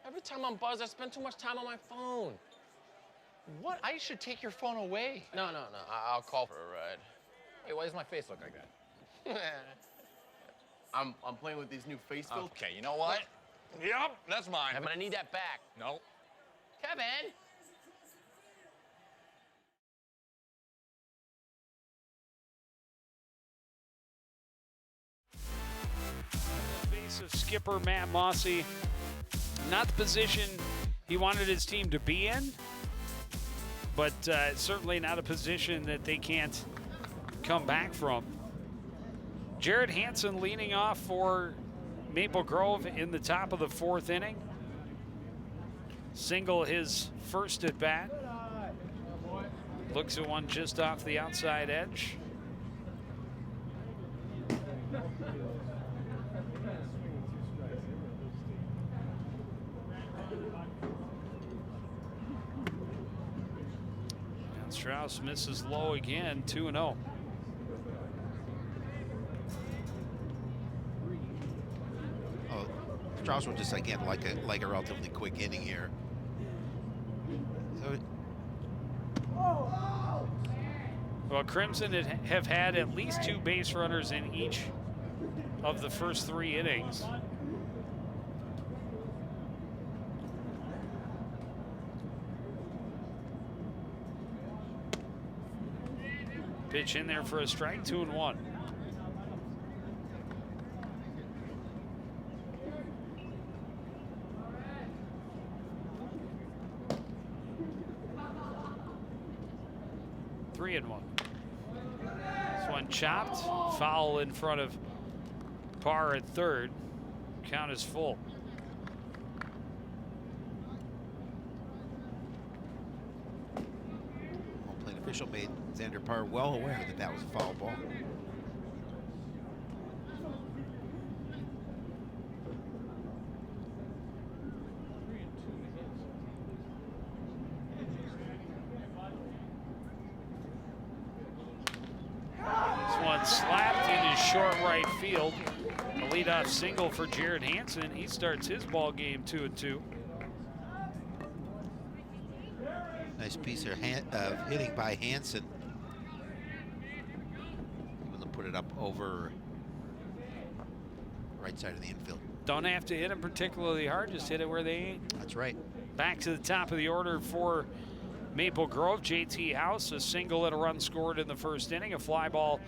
Every time I'm buzzed, I spend too much time on my phone. What? I should take your phone away. No. I'll call for a ride. Wait, why does my face look like that? I'm playing with these new face filters. Okay, you know what? Yep, that's mine. Kevin, I need that back. No. Kevin! Of skipper Matt Mossy, not the position he wanted his team to be in, but certainly not a position that they can't come back from. Jared Hansen leading off for Maple Grove in the top of the 4th inning. Single his first at bat. Looks at one just off the outside edge. Strauss misses low again, 2-0. Oh, Strauss will just again like a relatively quick inning here. So well, Crimson have had at least 2 base runners in each of the first 3 innings. Pitch in there for a strike, 2-1. Three and 1. This one chopped, foul in front of Parr at third. Count is full. home plate official made Xander Parr well aware that that was a foul ball. This one slapped into short right field. leadoff single for Jared Hansen. He starts his ball game 2-2. Nice piece of hitting by Hansen. Able to put it up over right side of the infield. Don't have to hit them particularly hard, just hit it where they ain't. That's right. Back to the top of the order for Maple Grove. JT House, a single and a run scored in the first inning. A fly ball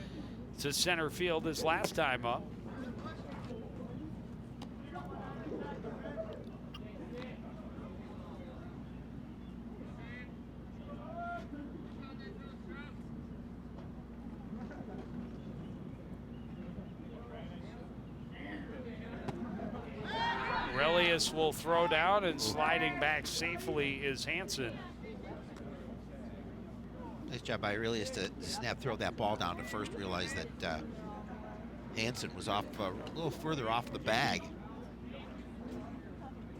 to center field his last time up. Aurelius will throw down, and sliding back safely is Hansen. Nice job by Aurelius to snap throw that ball down to first. Realize that Hansen was off a little further off the bag.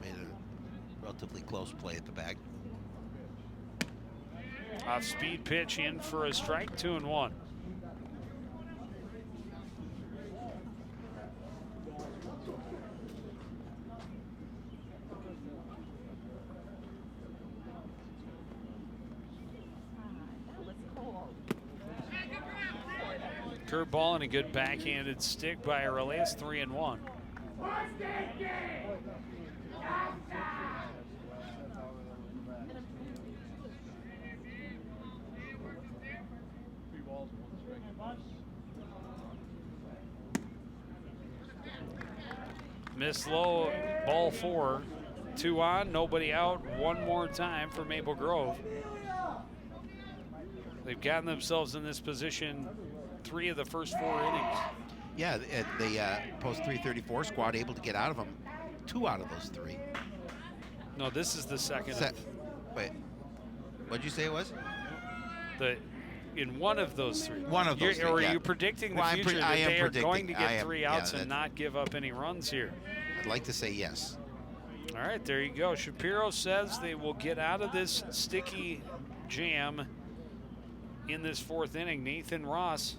Made a relatively close play at the bag. Off speed pitch in for a strike, 2-1. Curveball and a good backhanded stick by Aurelius, 3-1. Miss low, ball 4. 2 on, nobody out. One more time for Maple Grove. They've gotten themselves in this position 3 of the first 4 innings. Yeah, the post 334 squad able to get out of them 2 out of those 3. No, this is the second. Wait, what'd you say it was? In one of those 3. One of those 3, Or yeah. are you predicting the future that they are going to get 3 outs and not give up any runs here? I'd like to say yes. All right, there you go. Shapiro says they will get out of this sticky jam in this 4th inning. Nathan Ross,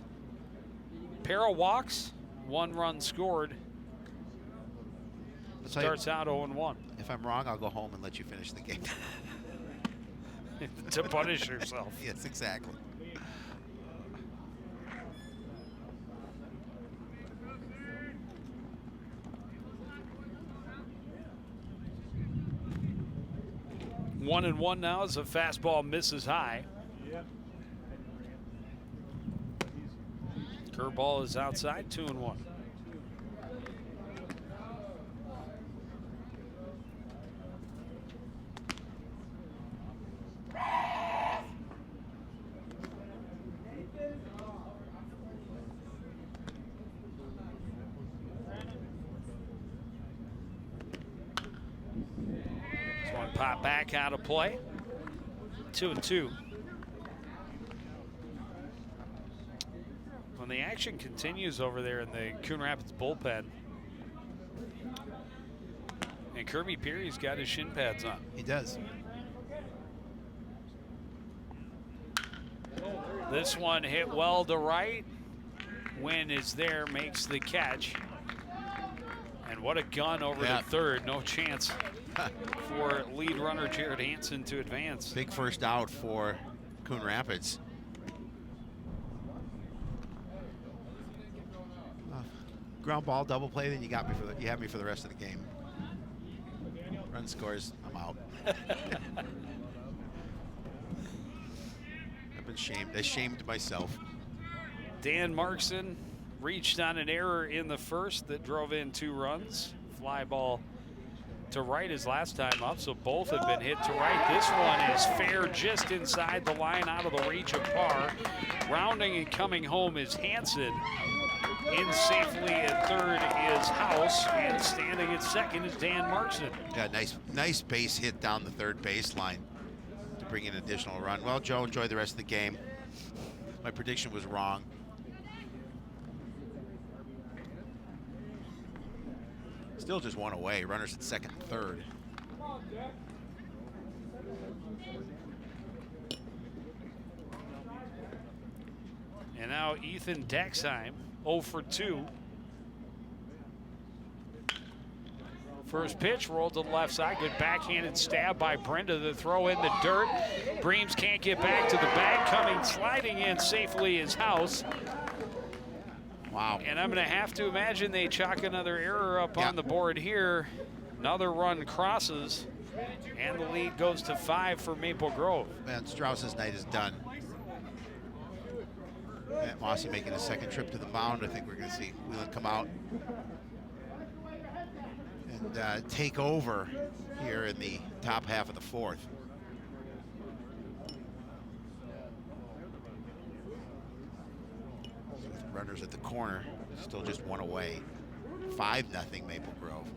pair of walks, 1 run scored. Starts out 0-1. If I'm wrong, I'll go home and let you finish the game. To punish yourself. Yes, exactly. One and one now as a fastball misses high. Curveball is outside, 2-1. This one pop back out of play. 2-2. When the action continues over there in the Coon Rapids bullpen, and Kirby Peary's got his shin pads on. He does. This one hit well to right. Wynn is there, makes the catch. And what a gun over to third. No chance for lead runner Jared Hansen to advance. Big first out for Coon Rapids. Ground ball, double play, then you got me you have me for the rest of the game. Run scores, I'm out. I've been shamed. I shamed myself. Dan Markson reached on an error in the first that drove in 2 runs. Fly ball to right his last time up, so both have been hit to right. This one is fair, just inside the line, out of the reach of par. Rounding and coming home is Hansen. In safely at third is House, and standing at second is Dan Markson. Yeah, nice base hit down the third baseline to bring in an additional run. Well, Joe, enjoy the rest of the game. My prediction was wrong. Still just 1 away. Runners at second and third. And now Ethan Dexheim, 0 for 2. First pitch rolled to the left side. Good backhanded stab by Brenda. The throw in the dirt. Breams can't get back to the bag. Coming sliding in safely is House. Wow. And I'm going to have to imagine they chalk another error up on the board here. Another run crosses, and the lead goes to 5 for Maple Grove. Man, Strauss's night is done. Matt Mossy making a second trip to the mound. I think we're going to see Wheelan come out and take over here in the top half of the fourth. With runners at the corner, still just one away. 5-0 Maple Grove.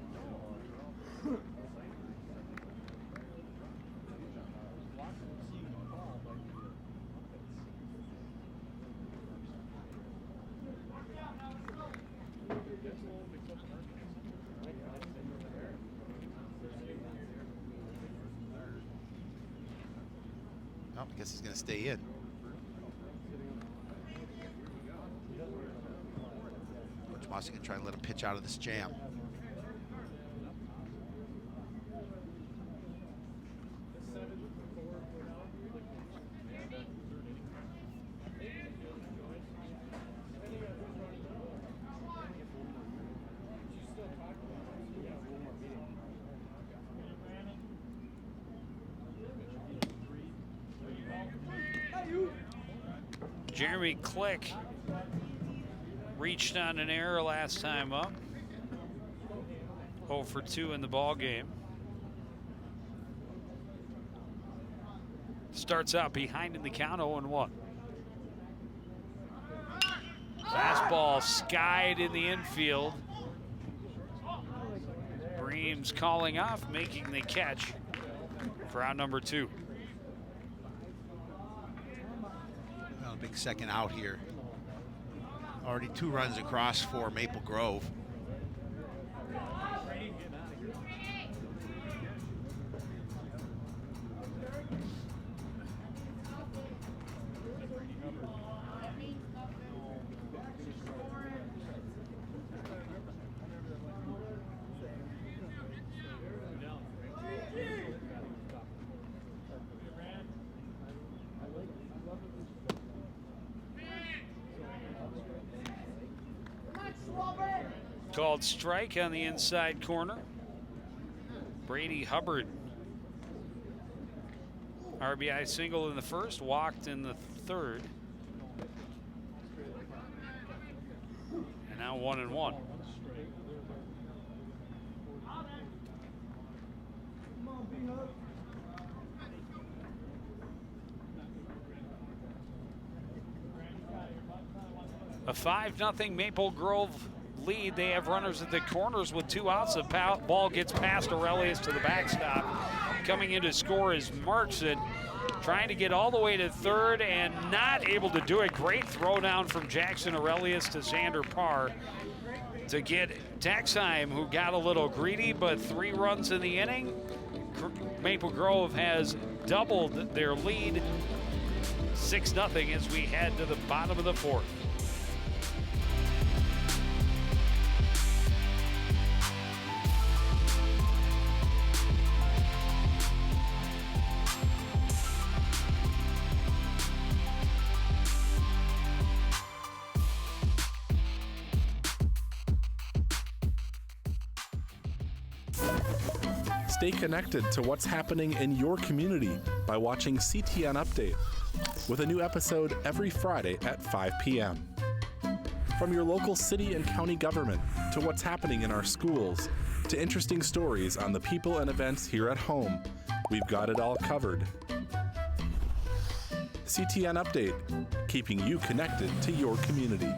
Oh, I guess he's going to stay in. Coach Mossy going to try to let him pitch out of this jam. Jeremy Click reached on an error last time up. 0 for 2 in the ball game. Starts out behind in the count, 0-1. Fastball skied in the infield. Breams calling off, making the catch for out number 2. Well, big second out here. Already 2 runs across for Maple Grove. Called strike on the inside corner. Brady Hubbard. RBI single in the first, walked in the third. And now 1-1. A 5-0 Maple Grove lead. They have runners at the corners with 2 outs. The ball gets past Aurelius to the backstop. Coming in to score is Markson, trying to get all the way to third and not able to do it. Great throw down from Jackson Aurelius to Xander Parr to get Taxheim, who got a little greedy, but 3 runs in the inning. Maple Grove has doubled their lead, 6-0 as we head to the bottom of the fourth. Stay connected to what's happening in your community by watching CTN Update, with a new episode every Friday at 5 p.m. From your local city and county government to what's happening in our schools to interesting stories on the people and events here at home, we've got it all covered. CTN Update, keeping you connected to your community.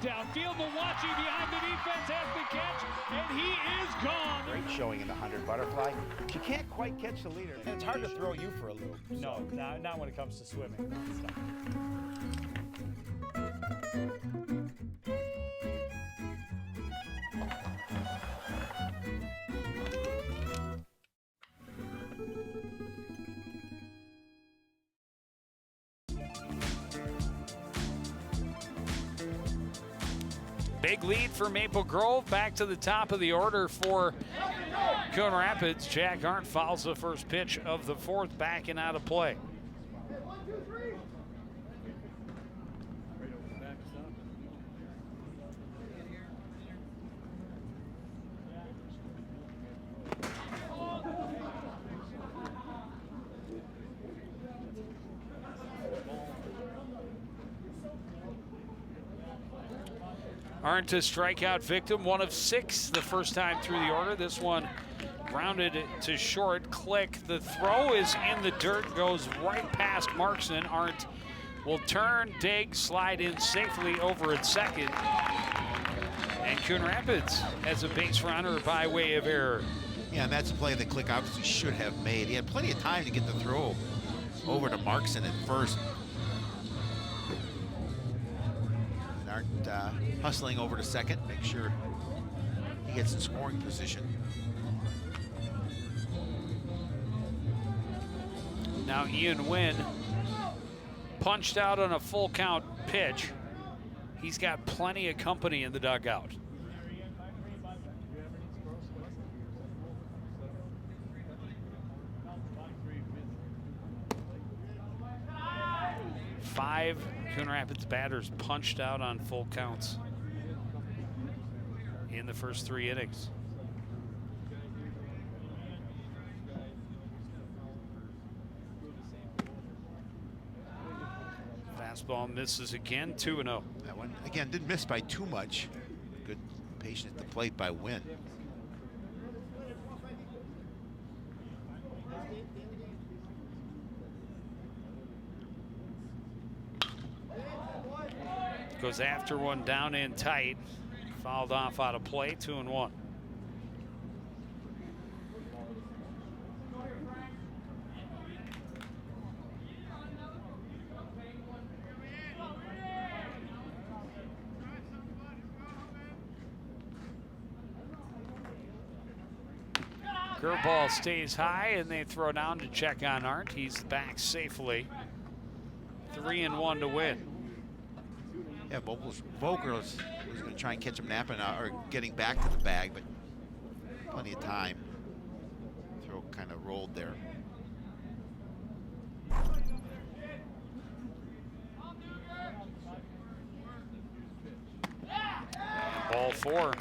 Downfield, Mawachi behind the defense has the catch, and he is gone. Great showing in the 100 butterfly. She can't quite catch the leader. And it's hard to throw you for a loop. No, not when it comes to swimming. Big lead for Maple Grove. Back to the top of the order for Coon Rapids. Jack Arndt fouls the first pitch of the fourth, backing out of play. Arndt a strikeout victim, 1 of 6 the first time through the order. This one grounded to short. Click. The throw is in the dirt, goes right past Markson. Arndt will turn, dig, slide in safely over at second. And Coon Rapids has a base runner by way of error. Yeah, and that's a play that Click obviously should have made. He had plenty of time to get the throw over to Markson at first. And Arndt hustling over to second, make sure he gets in scoring position. Now Ian Wynn punched out on a full count pitch. He's got plenty of company in the dugout. Five Coon Rapids batters punched out on full counts in the first 3 innings. Fastball misses again, 2-0. That one, again, didn't miss by too much. Good patient at the plate by Wynn. Goes after one down in tight. Fouled off out of play, 2-1. Curveball stays high, and they throw down to check on Arndt. He's back safely. 3-1 to win. Yeah, Vogler was going to try and catch him napping or getting back to the bag, but plenty of time. Throw kind of rolled there. Ball 4.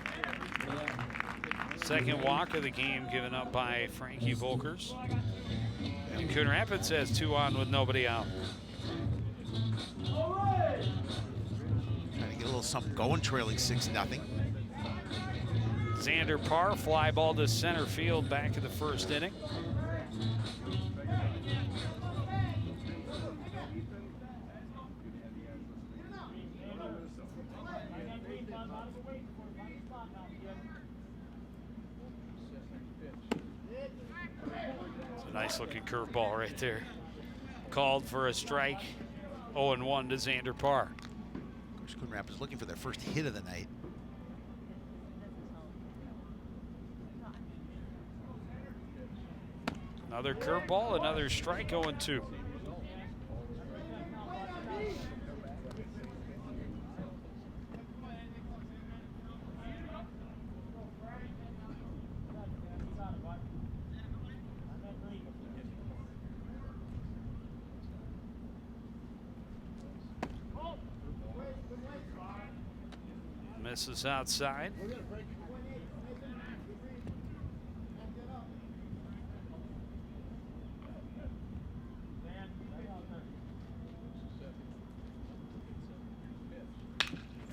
Second walk of the game given up by Frankie Volkers. And Coon Rapids has 2 on with nobody out. Trying to get a little something going, trailing 6-0. Xander Parr, fly ball to center field back in the first inning. It's a nice looking curveball right there. Called for a strike. 0-1 to Xander Parr. Of course, Coon Rapids looking for their first hit of the night. Another curveball, another strike, 0-2. Misses outside.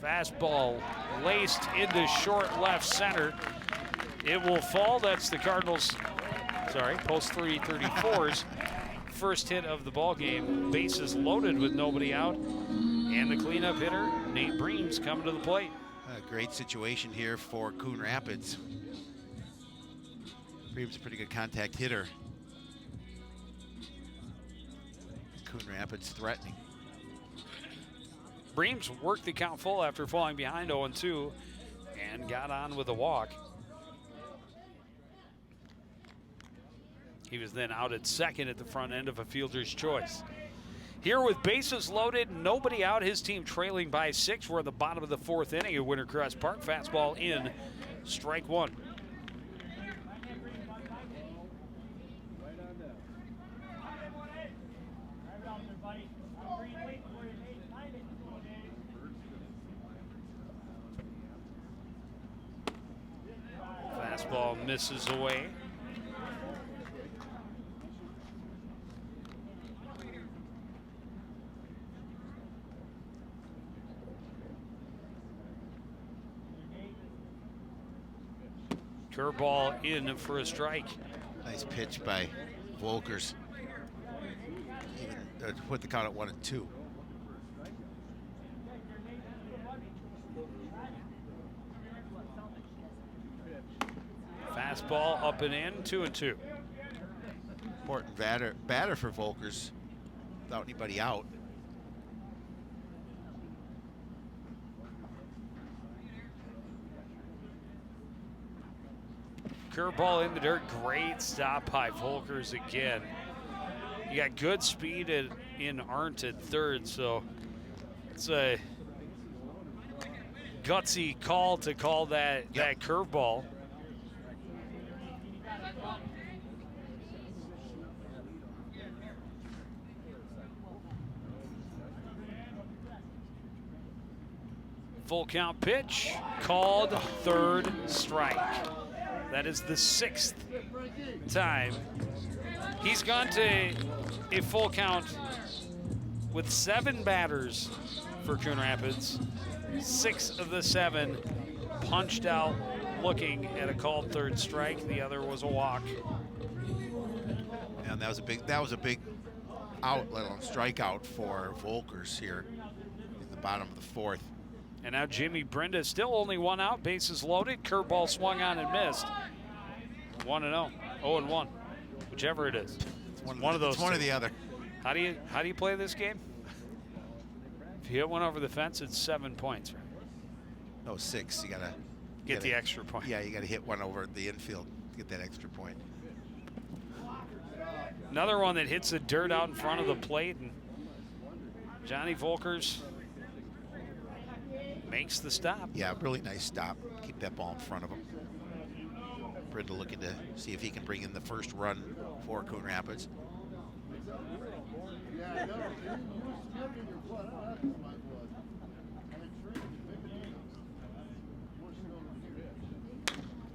Fastball laced into short left center. It will fall. That's the Cardinals, post 334's first hit of the ball game. Bases loaded with nobody out. And the cleanup hitter, Nate Breams, come to the plate. A great situation here for Coon Rapids. Breams a pretty good contact hitter. Coon Rapids threatening. Breams worked the count full after falling behind 0-2 and got on with a walk. He was then out at second at the front end of a fielder's choice. Here with bases loaded, nobody out, his team trailing by 6. We're at the bottom of the 4th inning at Wintercrest Park. Fastball in, strike 1. Fastball misses away. Curveball in for a strike. Nice pitch by Volkers. Even put the count at 1-2. Fastball up and in, 2-2. Important batter for Volkers without anybody out. Curveball in the dirt, great stop by Volkers again. You got good speed in Arndt at third, so it's a gutsy call to call that curveball. Full count pitch, called, third strike. That is the 6th time he's gone to a full count with 7 batters for Coon Rapids. 6 of the 7 punched out looking at a called third strike. The other was a walk. And that was a big out, let alone strikeout for Volkers here in the bottom of the 4th. And now Jimmy Brenda still only 1 out, bases loaded, curveball swung on and missed. 1-0, 0-1, whichever it is. It's one of those. It's one or the other. How do you play this game? If you hit one over the fence, it's 7 points, right? No, 6. You gotta get the extra point. Yeah, you gotta hit one over the infield to get that extra point. Another one that hits the dirt out in front of the plate, and Johnny Volkers makes the stop. Yeah, really nice stop. Keep that ball in front of him. Brindle looking to see if he can bring in the first run for Coon Rapids.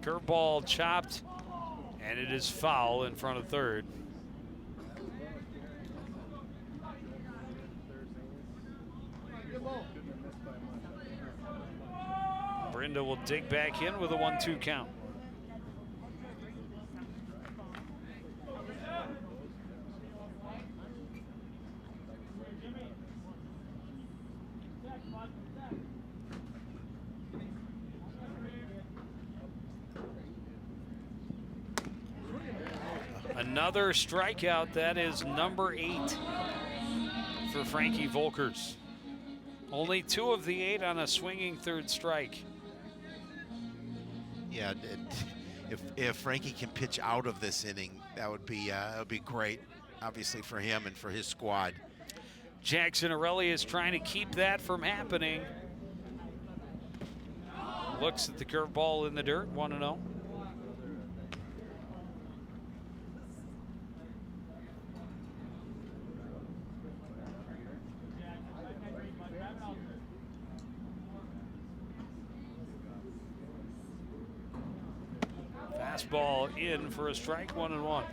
Curveball chopped, and it is foul in front of third. Brenda will dig back in with a 1-2 count. Another strikeout. That is number 8 for Frankie Volkers. Only 2 of the 8 on a swinging third strike. Yeah, if Frankie can pitch out of this inning, that would be great, obviously for him and for his squad. Jackson Arelli is trying to keep that from happening. Looks at the curveball in the dirt, 1-0. Fastball in for a strike, 1-1.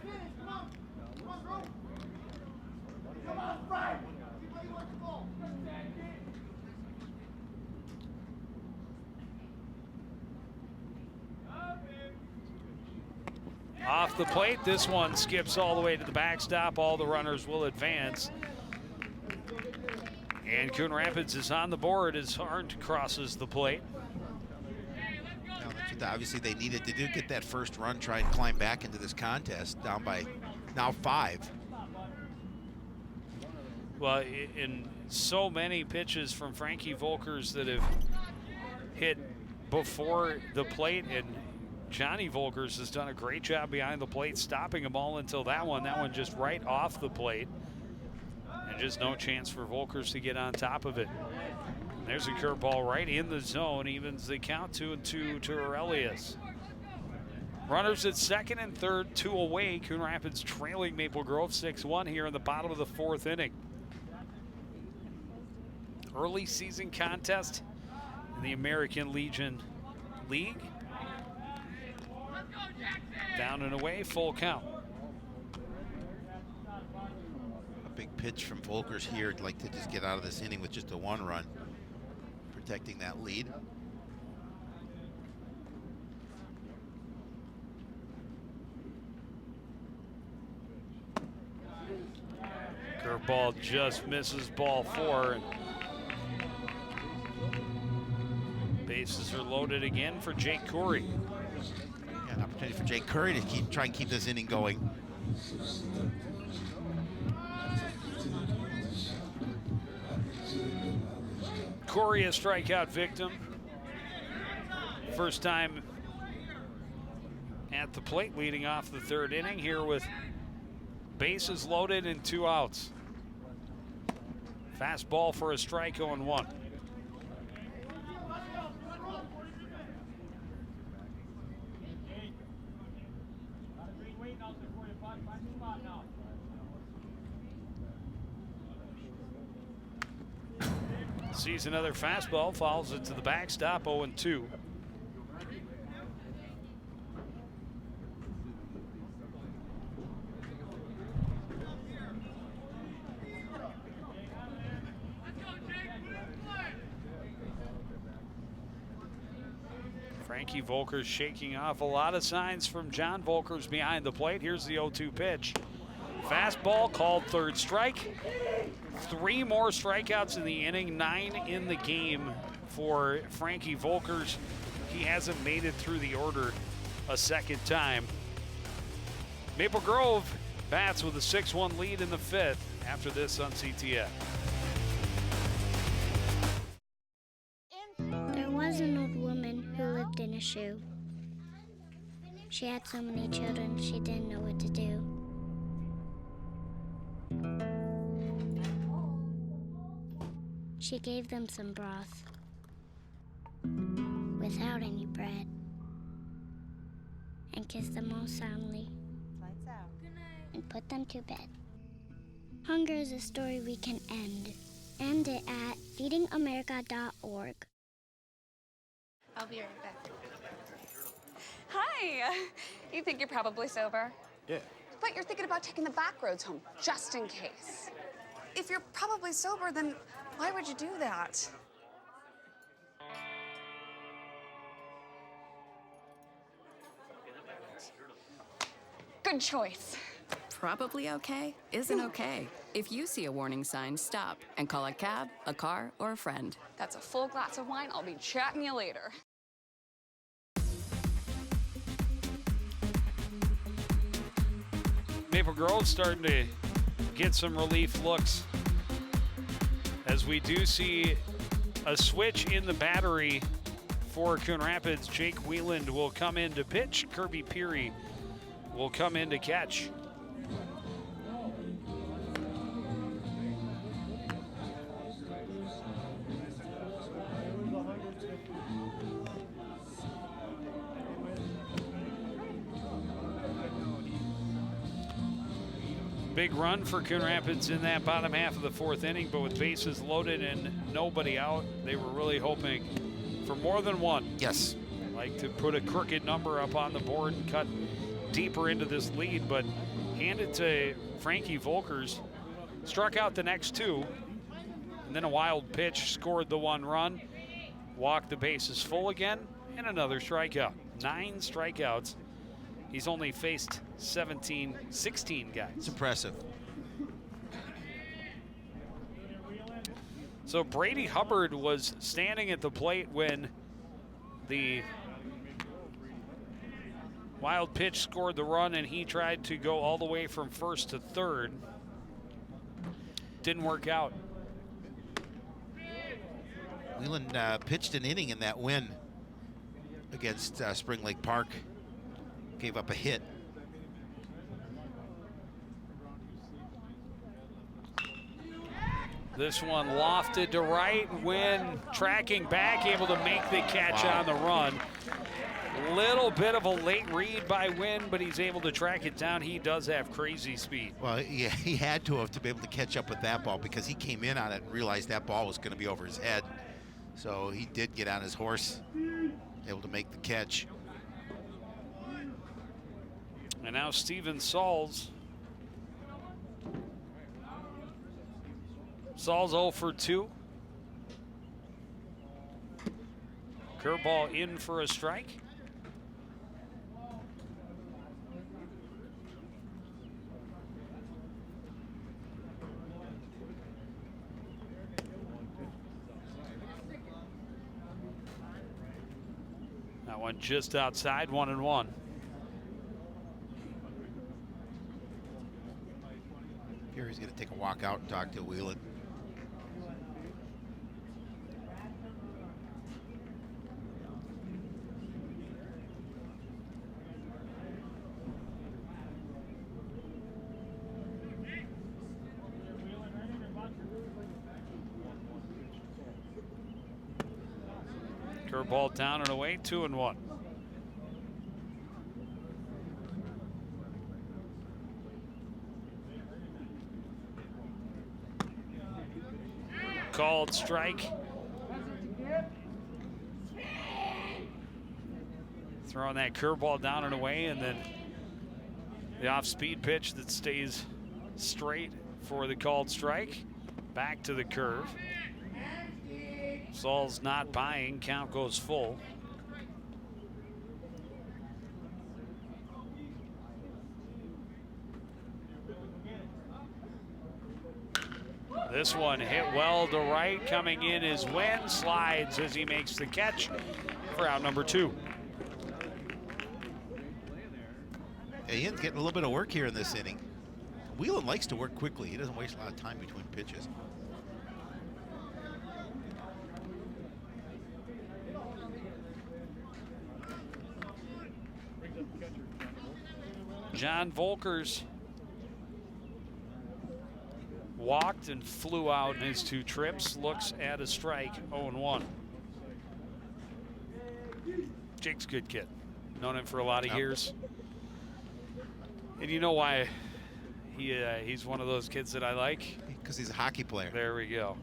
Off the plate, this one skips all the way to the backstop. All the runners will advance. And Coon Rapids is on the board as Arndt crosses the plate. Obviously, they needed to get that first run, try and climb back into this contest, down by now 5. Well, in so many pitches from Frankie Volkers that have hit before the plate, and Johnny Volkers has done a great job behind the plate, stopping them all until that one just right off the plate. And just no chance for Volkers to get on top of it. There's a curveball right in the zone, evens the count 2-2 to Aurelius. Runners at second and third, 2 away. Coon Rapids trailing Maple Grove 6-1 here in the bottom of the 4th inning. Early season contest in the American Legion League. Down and away, full count. A big pitch from Volkers here. I'd like to just get out of this inning with just a 1 run, protecting that lead. Curveball just misses ball 4. And bases are loaded again for Jake Corey. Yeah, an opportunity for Jake Curry to try and keep this inning going. Corey, a strikeout victim. First time at the plate leading off the 3rd inning here with bases loaded and 2 outs. Fastball for a strike, 0-1. Sees another fastball, fouls it to the backstop, 0-2. Frankie Volkers shaking off a lot of signs from John Volkers behind the plate. Here's the 0-2 pitch. Fastball called 3rd strike. 3 more strikeouts in the inning, 9 in the game for Frankie Volkers. He hasn't made it through the order a 2nd time. Maple Grove bats with a 6-1 lead in the 5th after this on CTN. There was an old woman who lived in a shoe. She had so many children, she didn't know what to do. She gave them some broth without any bread and kissed them all soundly and put them to bed. Hunger is a story we can end. End it at feedingamerica.org. I'll be right back. Hi! You think you're probably sober? Yeah. But you're thinking about taking the back roads home, just in case. If you're probably sober, then why would you do that? Good choice. Probably okay isn't okay. If you see a warning sign, stop and call a cab, a car, or a friend. That's a full glass of wine. I'll be chatting you later. Maple Grove starting to get some relief looks as we do see a switch in the battery for Coon Rapids. Jake Wieland will come in to pitch. Kirby Peary will come in to catch. Big run for Coon Rapids in that bottom half of the 4th inning, but with bases loaded and nobody out, they were really hoping for more than 1. Yes. Like to put a crooked number up on the board and cut deeper into this lead, but hand it to Frankie Volkers. Struck out the next 2, and then a wild pitch scored the 1 run. Walked the bases full again, and another strikeout. 9 strikeouts. He's only faced 16 guys. It's impressive. So Brady Hubbard was standing at the plate when the wild pitch scored the run, and he tried to go all the way from 1st to 3rd. Didn't work out. Whelan pitched an inning in that win against Spring Lake Park. Gave up a hit. This one lofted to right. Wynn tracking back, able to make the catch on the run. Little bit of a late read by Wynn, but he's able to track it down. He does have crazy speed. Well, yeah, he had to be able to catch up with that ball because he came in on it and realized that ball was going to be over his head. So he did get on his horse, able to make the catch. And now Steven Sauls. Sauls 0 for 2. Curveball in for a strike. That one just outside, 1-1. Fury's going to take a walk out and talk to Wheelan. Curveball down and away, 2-1. Called strike. Throwing that curveball down and away, and then the off-speed pitch that stays straight for the called strike. Back to the curve. Saul's not buying, count goes full. This one hit well to right. Coming in is Wynn. Slides as he makes the catch for out number 2. Yeah, Ian's getting a little bit of work here in this inning. Wheelan likes to work quickly. He doesn't waste a lot of time between pitches. John Volkers walked and flew out in his 2 trips. Looks at a strike, 0-1. Jake's a good kid. Known him for a lot of years. And you know why he's one of those kids that I like? Because he's a hockey player. There we go.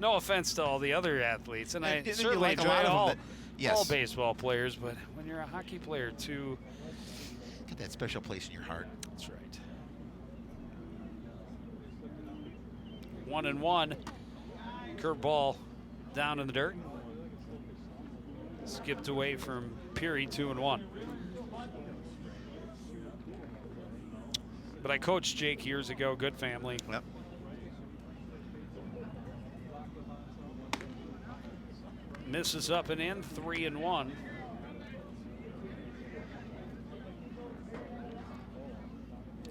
No offense to all the other athletes, and I certainly like enjoy all yes. baseball players, but when you're a hockey player too, get that special place in your heart. That's right. 1-1. Curveball down in the dirt. Skipped away from Peary, 2-1. But I coached Jake years ago, good family. Yep. Misses up and in, 3-1.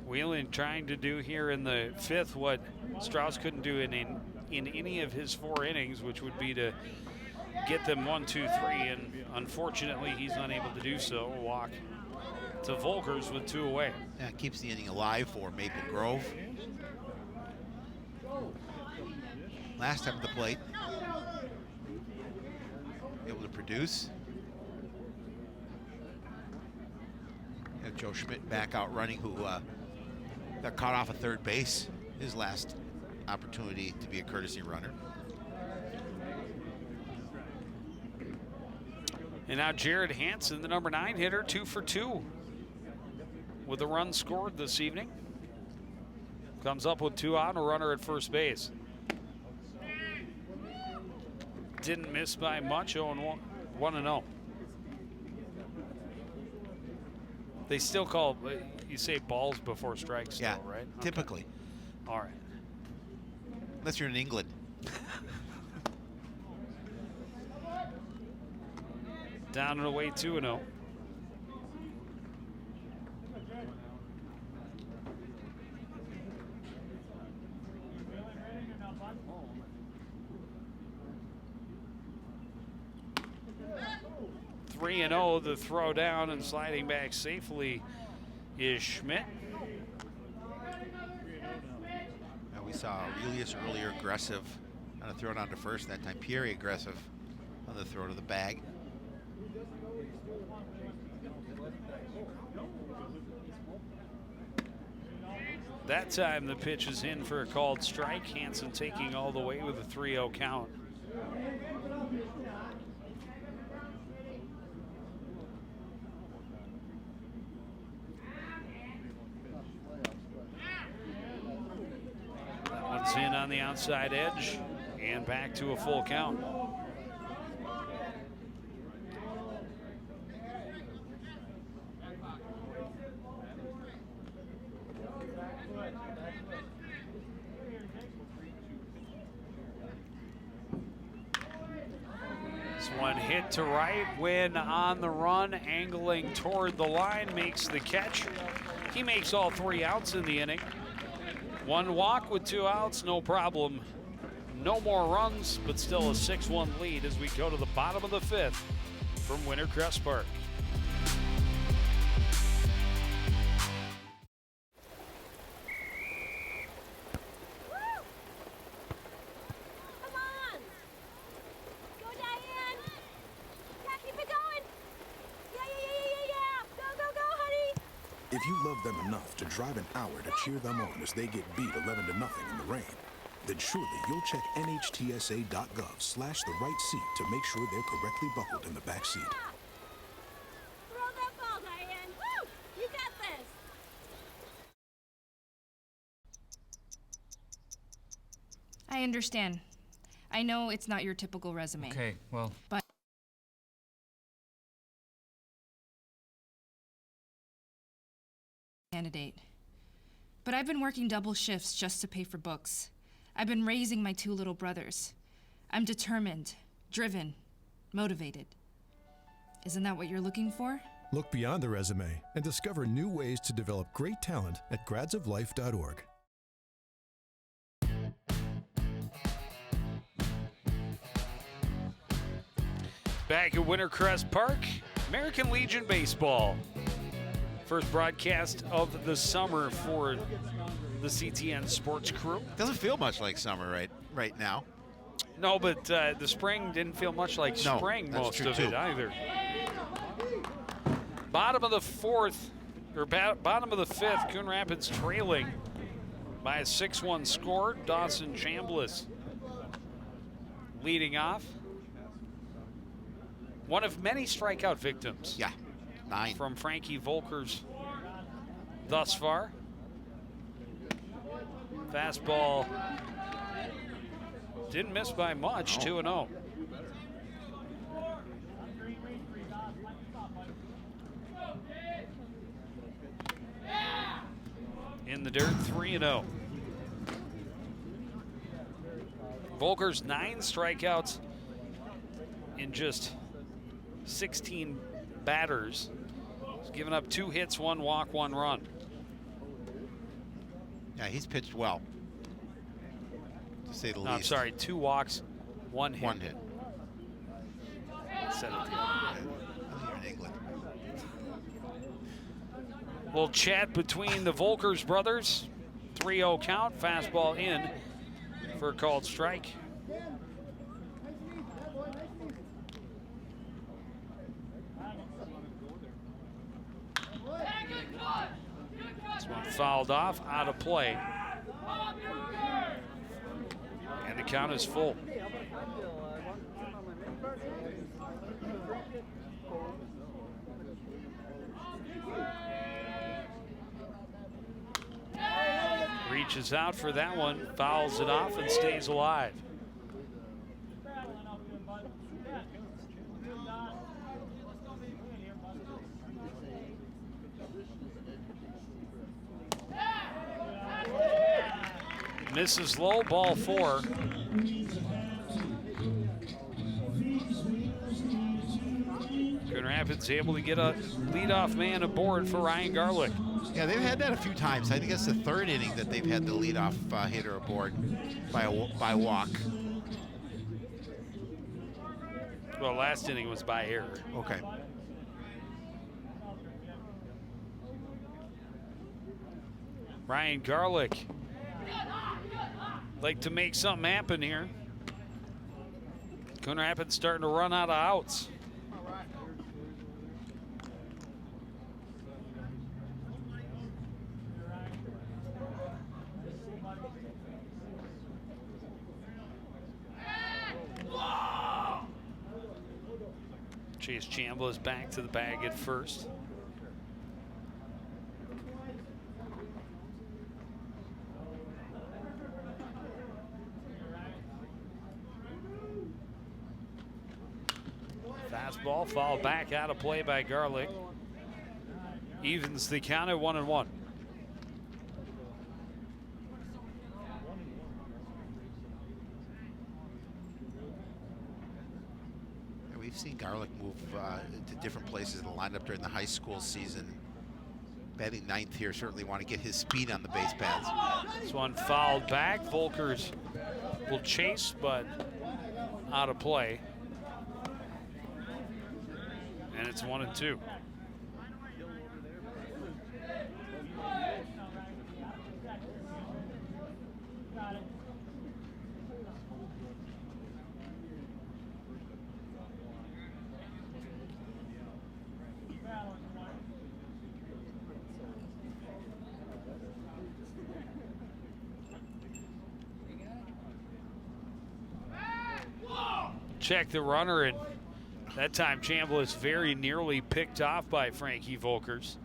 Wheelan trying to do here in the 5th what Strauss couldn't do in any of his 4 innings, which would be to get them 1, 2, 3, and unfortunately he's unable to do so. A walk to Volkers with 2 away. Yeah, keeps the inning alive for Maple Grove. Last time at the plate, able to produce. Have Joe Schmidt back out running, who got caught off at third base. His last opportunity to be a courtesy runner. And now Jared Hansen, the number 9 hitter, 2 for 2 with a run scored this evening. Comes up with 2 out and a runner at first base. Didn't miss by much, 0-1, 1-0. They still call, you say balls before strikes still, yeah, right? Typically. Okay. All right. Unless you're in England. Down and away, 2-0. Three and 0, the throw down and sliding back safely is Schmidt. We saw Aurelius earlier aggressive on a throw down to first. That time Pierre aggressive on the throw to the bag. That time the pitch is in for a called strike. Hansen taking all the way with a 3-0 count. That one's in on the outside edge and back to a full count. One hit to right, Wynn on the run, angling toward the line, makes the catch. He makes all 3 outs in the inning. 1 walk with 2 outs, no problem. No more runs, but still a 6-1 lead as we go to the bottom of the 5th from Wintercrest Park. If you love them enough to drive an hour to cheer them on as they get beat 11-0 in the rain, then surely you'll check nhtsa.gov/the-right-seat to make sure they're correctly buckled in the back seat. Throw that ball, Diane. Woo! You got this. I understand. I know it's not your typical resume. Okay, well. But candidate. But I've been working double shifts just to pay for books. I've been raising my 2 little brothers. I'm determined, driven, motivated. Isn't that what you're looking for? Look beyond the resume and discover new ways to develop great talent at gradsoflife.org. Back at Wintercrest Park, American Legion Baseball. First broadcast of the summer for the CTN sports crew. Doesn't feel much like summer right now. No, but the spring didn't feel much like spring most of it either. Bottom of the 4th, or bottom of the 5th, Coon Rapids trailing by a 6-1 score. Dawson Chambliss leading off. One of many strikeout victims. Yeah, 9. From Frankie Volkers thus far. Fastball didn't miss by much, 2-0. In the dirt, 3-0. Volkers 9 strikeouts in just 16 batters. He's given up 2 hits, 1 walk, 1 run. Yeah, he's pitched well, to say the least. I'm sorry, 2 walks, 1 hit. 1 hit. Said it the other way. You're in England. Little chat between the Volkers brothers. 3-0 count, fastball in for a called strike. This one fouled off, out of play. And the count is full. Reaches out for that one, fouls it off and stays alive. Misses low, ball 4. Coon Rapids able to get a leadoff man aboard for Ryan Garlick. Yeah, they've had that a few times. I think it's the 3rd inning that they've had the leadoff hitter aboard by walk. Well, last inning was by error. Okay. Ryan Garlick like to make something happen here. Coon Rapids starting to run out of outs. Chase Chambliss back to the bag at first. Fastball fouled back out of play by Garlick. Evens the count at 1-1. We've seen Garlick move to different places in the lineup during the high school season. Batting ninth here, certainly want to get his speed on the base paths. This one fouled back. Volkers will chase, but out of play. And it's 1-2. Check the runner, and that time Chambliss very nearly picked off by Frankie Volkers.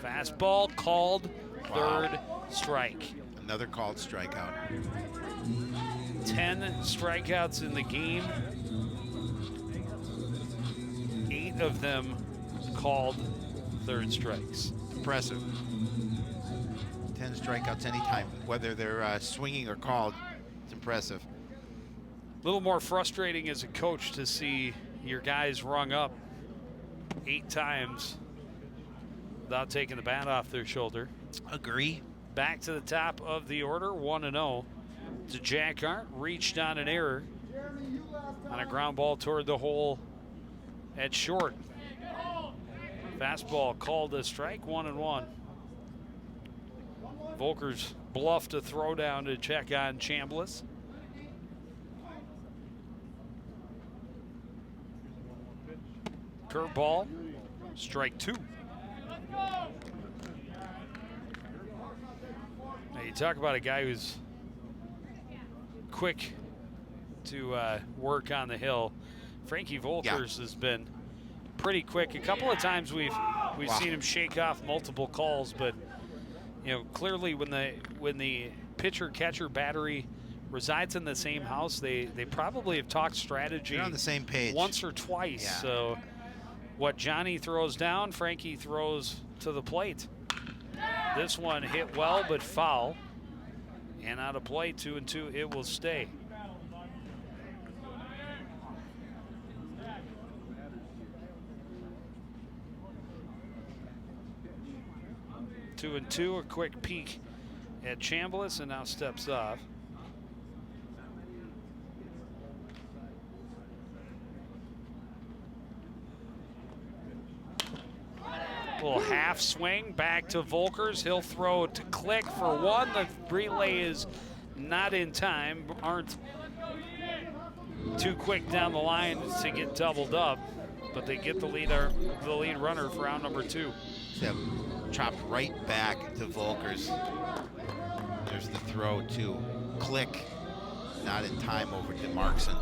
Fastball called, third strike. Another called strikeout. 10 strikeouts in the game. 8 of them called third strikes. Impressive. 10 strikeouts anytime, whether they're swinging or called. It's impressive. A little more frustrating as a coach to see your guys rung up 8 times without taking the bat off their shoulder. Agree. Back to the top of the order, 1-0 to Jack Arndt. Reached on an error on a ground ball toward the hole at short. Fastball called a strike, 1-1. Volkers bluffed a throw down to check on Chambliss. Curveball, strike 2. Now you talk about a guy who's quick to work on the hill. Frankie Volkers has been pretty quick. A couple of times we've seen him shake off multiple calls, but you know, clearly when the pitcher catcher battery resides in the same house, they probably have talked strategy. They're on the same page once or twice. Yeah. So what Johnny throws down, Frankie throws to the plate. This one hit well but foul, and out of play, 2-2. It will stay. Two and two, a quick peek at Chambliss, and now steps off. Little half swing back to Volkers. He'll throw to Click for one. The relay is not in time. Aren't too quick down the line to get doubled up, but they get the lead runner for out number 2. Yep. Chopped right back to Volkers. There's the throw to Click. Not in time over to Markson.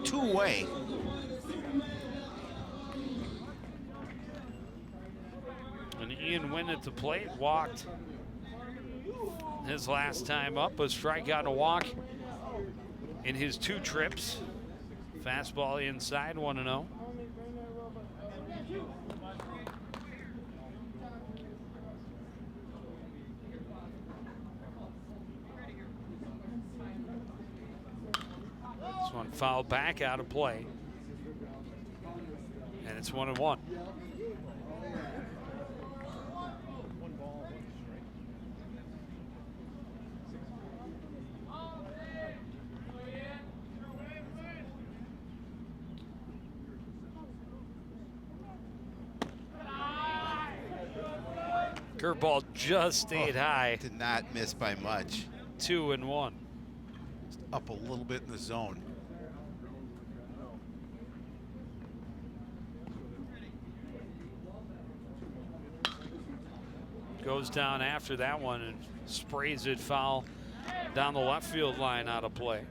2-way. And Ian Wynn at the plate, walked his last time up, a strikeout and a walk in his 2 trips. Fastball inside, 1-0. This one fouled back out of play. And it's 1-1. Curveball just stayed high. Did not miss by much. 2-1. Just up a little bit in the zone. Goes down after that one and sprays it foul down the left field line out of play.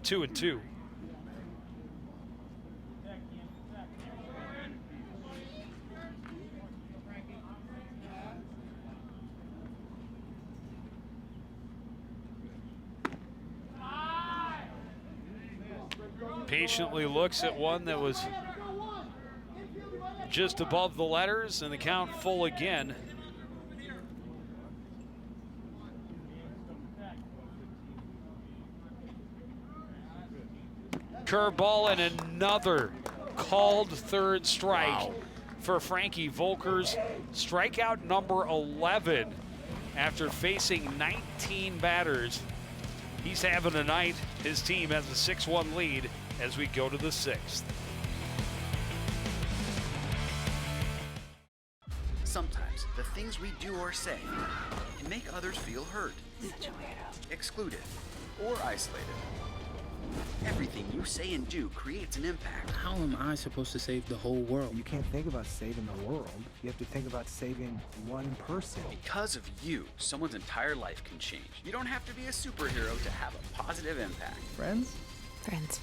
2-2. Patiently looks at one that was just above the letters, and the count full again. Curveball and another called third strike for Frankie Volkers. Strikeout number 11 after facing 19 batters. He's having a night. His team has a 6-1 lead as we go to the 6th. Sometimes the things we do or say can make others feel hurt, excluded, or isolated. Everything you say and do creates an impact. How am I supposed to save the whole world? You can't think about saving the world. You have to think about saving one person. Because of you, someone's entire life can change. You don't have to be a superhero to have a positive impact. Friends? Friends.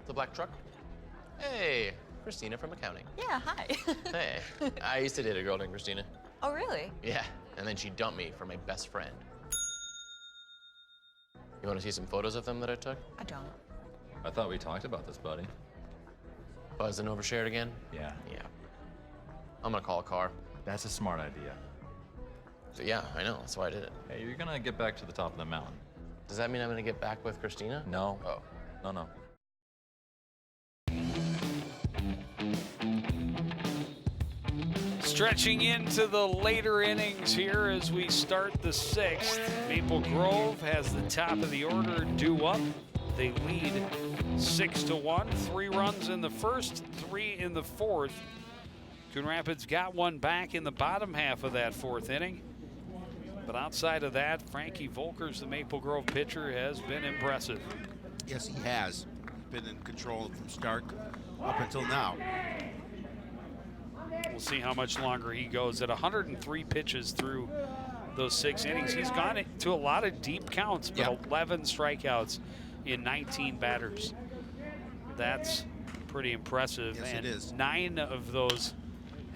The black truck? Hey, Christina from accounting. Yeah, hi. Hey, I used to date a girl named Christina. Oh, really? Yeah, and then she dumped me for my best friend. You want to see some photos of them that I took? I don't. I thought we talked about this, buddy. Buzzed and overshared again? Yeah. Yeah. I'm gonna call a car. That's a smart idea. So yeah, I know, that's why I did it. Hey, you're gonna get back to the top of the mountain. Does that mean I'm gonna get back with Christina? No. Oh. No. Stretching into the later innings here as we start the 6th. Maple Grove has the top of the order due up. They lead 6-1. 3 runs in the first, 3 in the 4th. Coon Rapids got one back in the bottom half of that 4th inning. But outside of that, Frankie Volkers, the Maple Grove pitcher, has been impressive. Yes, he has. Been in control from start up until now. We'll see how much longer he goes. At 103 pitches through those 6 innings, he's gone to a lot of deep counts, but 11 strikeouts in 19 batters. That's pretty impressive. Yes, and it is. 9 of those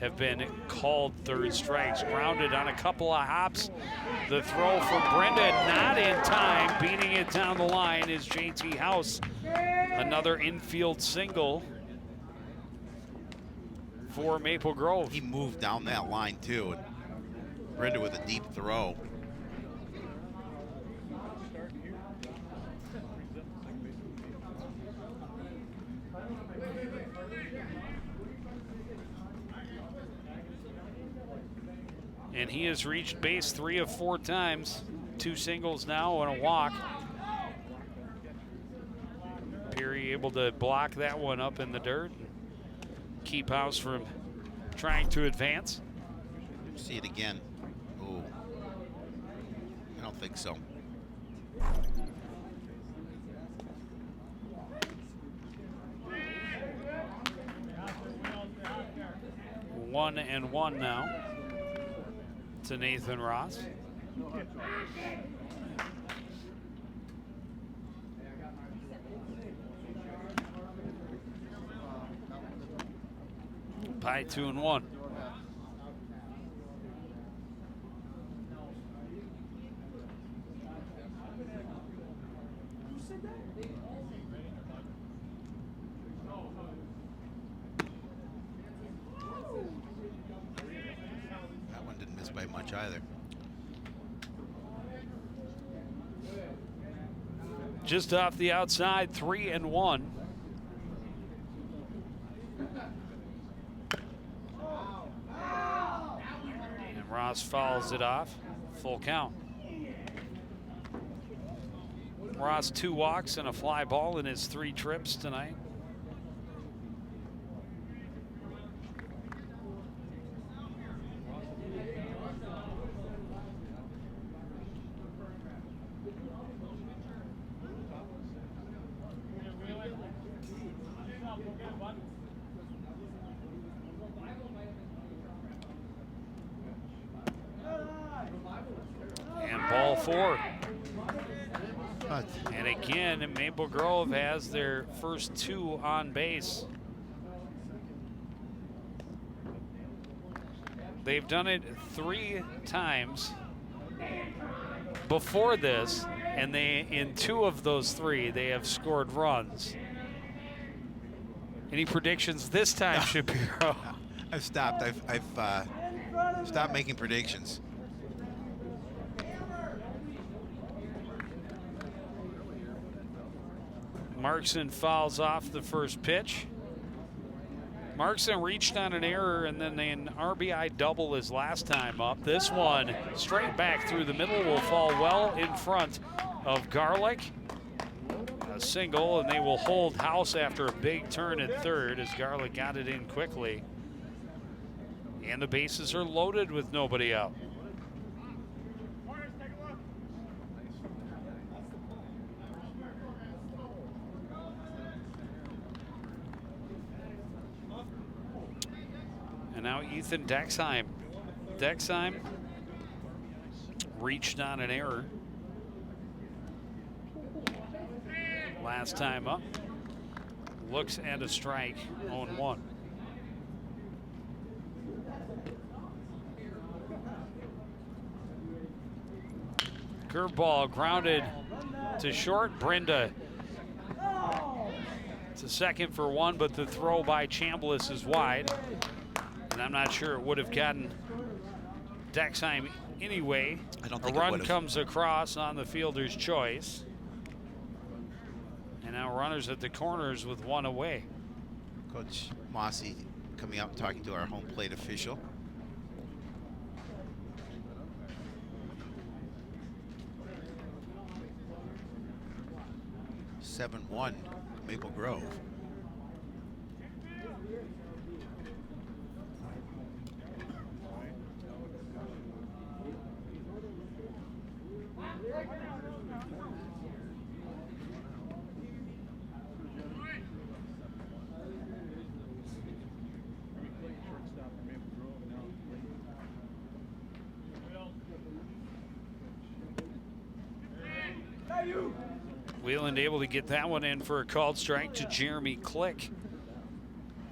have been called third strikes. Grounded on a couple of hops. The throw for Brenda, not in time. Beating it down the line is JT House. Another infield single for Maple Grove. He moved down that line too. And Brenda with a deep throw. And he has reached base 3 of 4 times. 2 singles now and a walk. Peary able to block that one up in the dirt. Keep House from trying to advance. See it again. Oh, I don't think so. One and one now to Nathan Ross. By 2-1. That one didn't miss by much either. Just off the outside, 3-1. And Ross fouls it off. Full count. Ross 2 walks and a fly ball in his 3 trips tonight. And ball 4. And again, Maple Grove has their first 2 on base. They've done it 3 times before this, and in 2 of those 3, they have scored runs. Any predictions this time, Shapiro? I've stopped. I've stopped making predictions. Markson fouls off the first pitch. Markson reached on an error and then an RBI double his last time up. This one straight back through the middle will fall well in front of Garlick. A single, and they will hold house after a big turn at third as Garlick got it in quickly. And the bases are loaded with nobody out. And now Ethan Dexheim. Dexheim reached on an error last time up. Looks at a strike, 0-1. Curveball grounded to short. Brenda to second for 1, but the throw by Chambliss is wide. And I'm not sure it would have gotten Dexheim anyway. I don't think a it run would've. comes across on the fielder's choice. And now runners at the corners with 1 away. Coach Mossy coming up and talking to our home plate official. (7-1) Maple Grove. Wheeland able to get that one in for a called strike to Jeremy Click.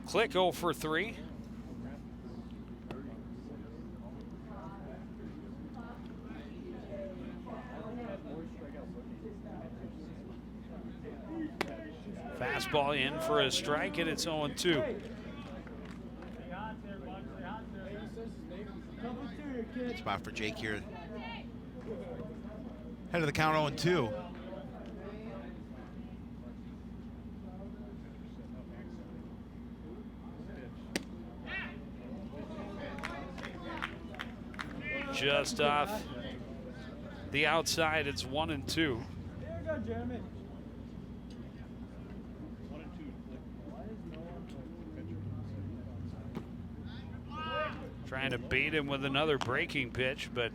Click 0 for 3. Fastball in for a strike, and it's 0-2. Spot for Jake here. Head of the count, 0-2. Just off the outside, it's 1-2. Trying to bait him with another breaking pitch, but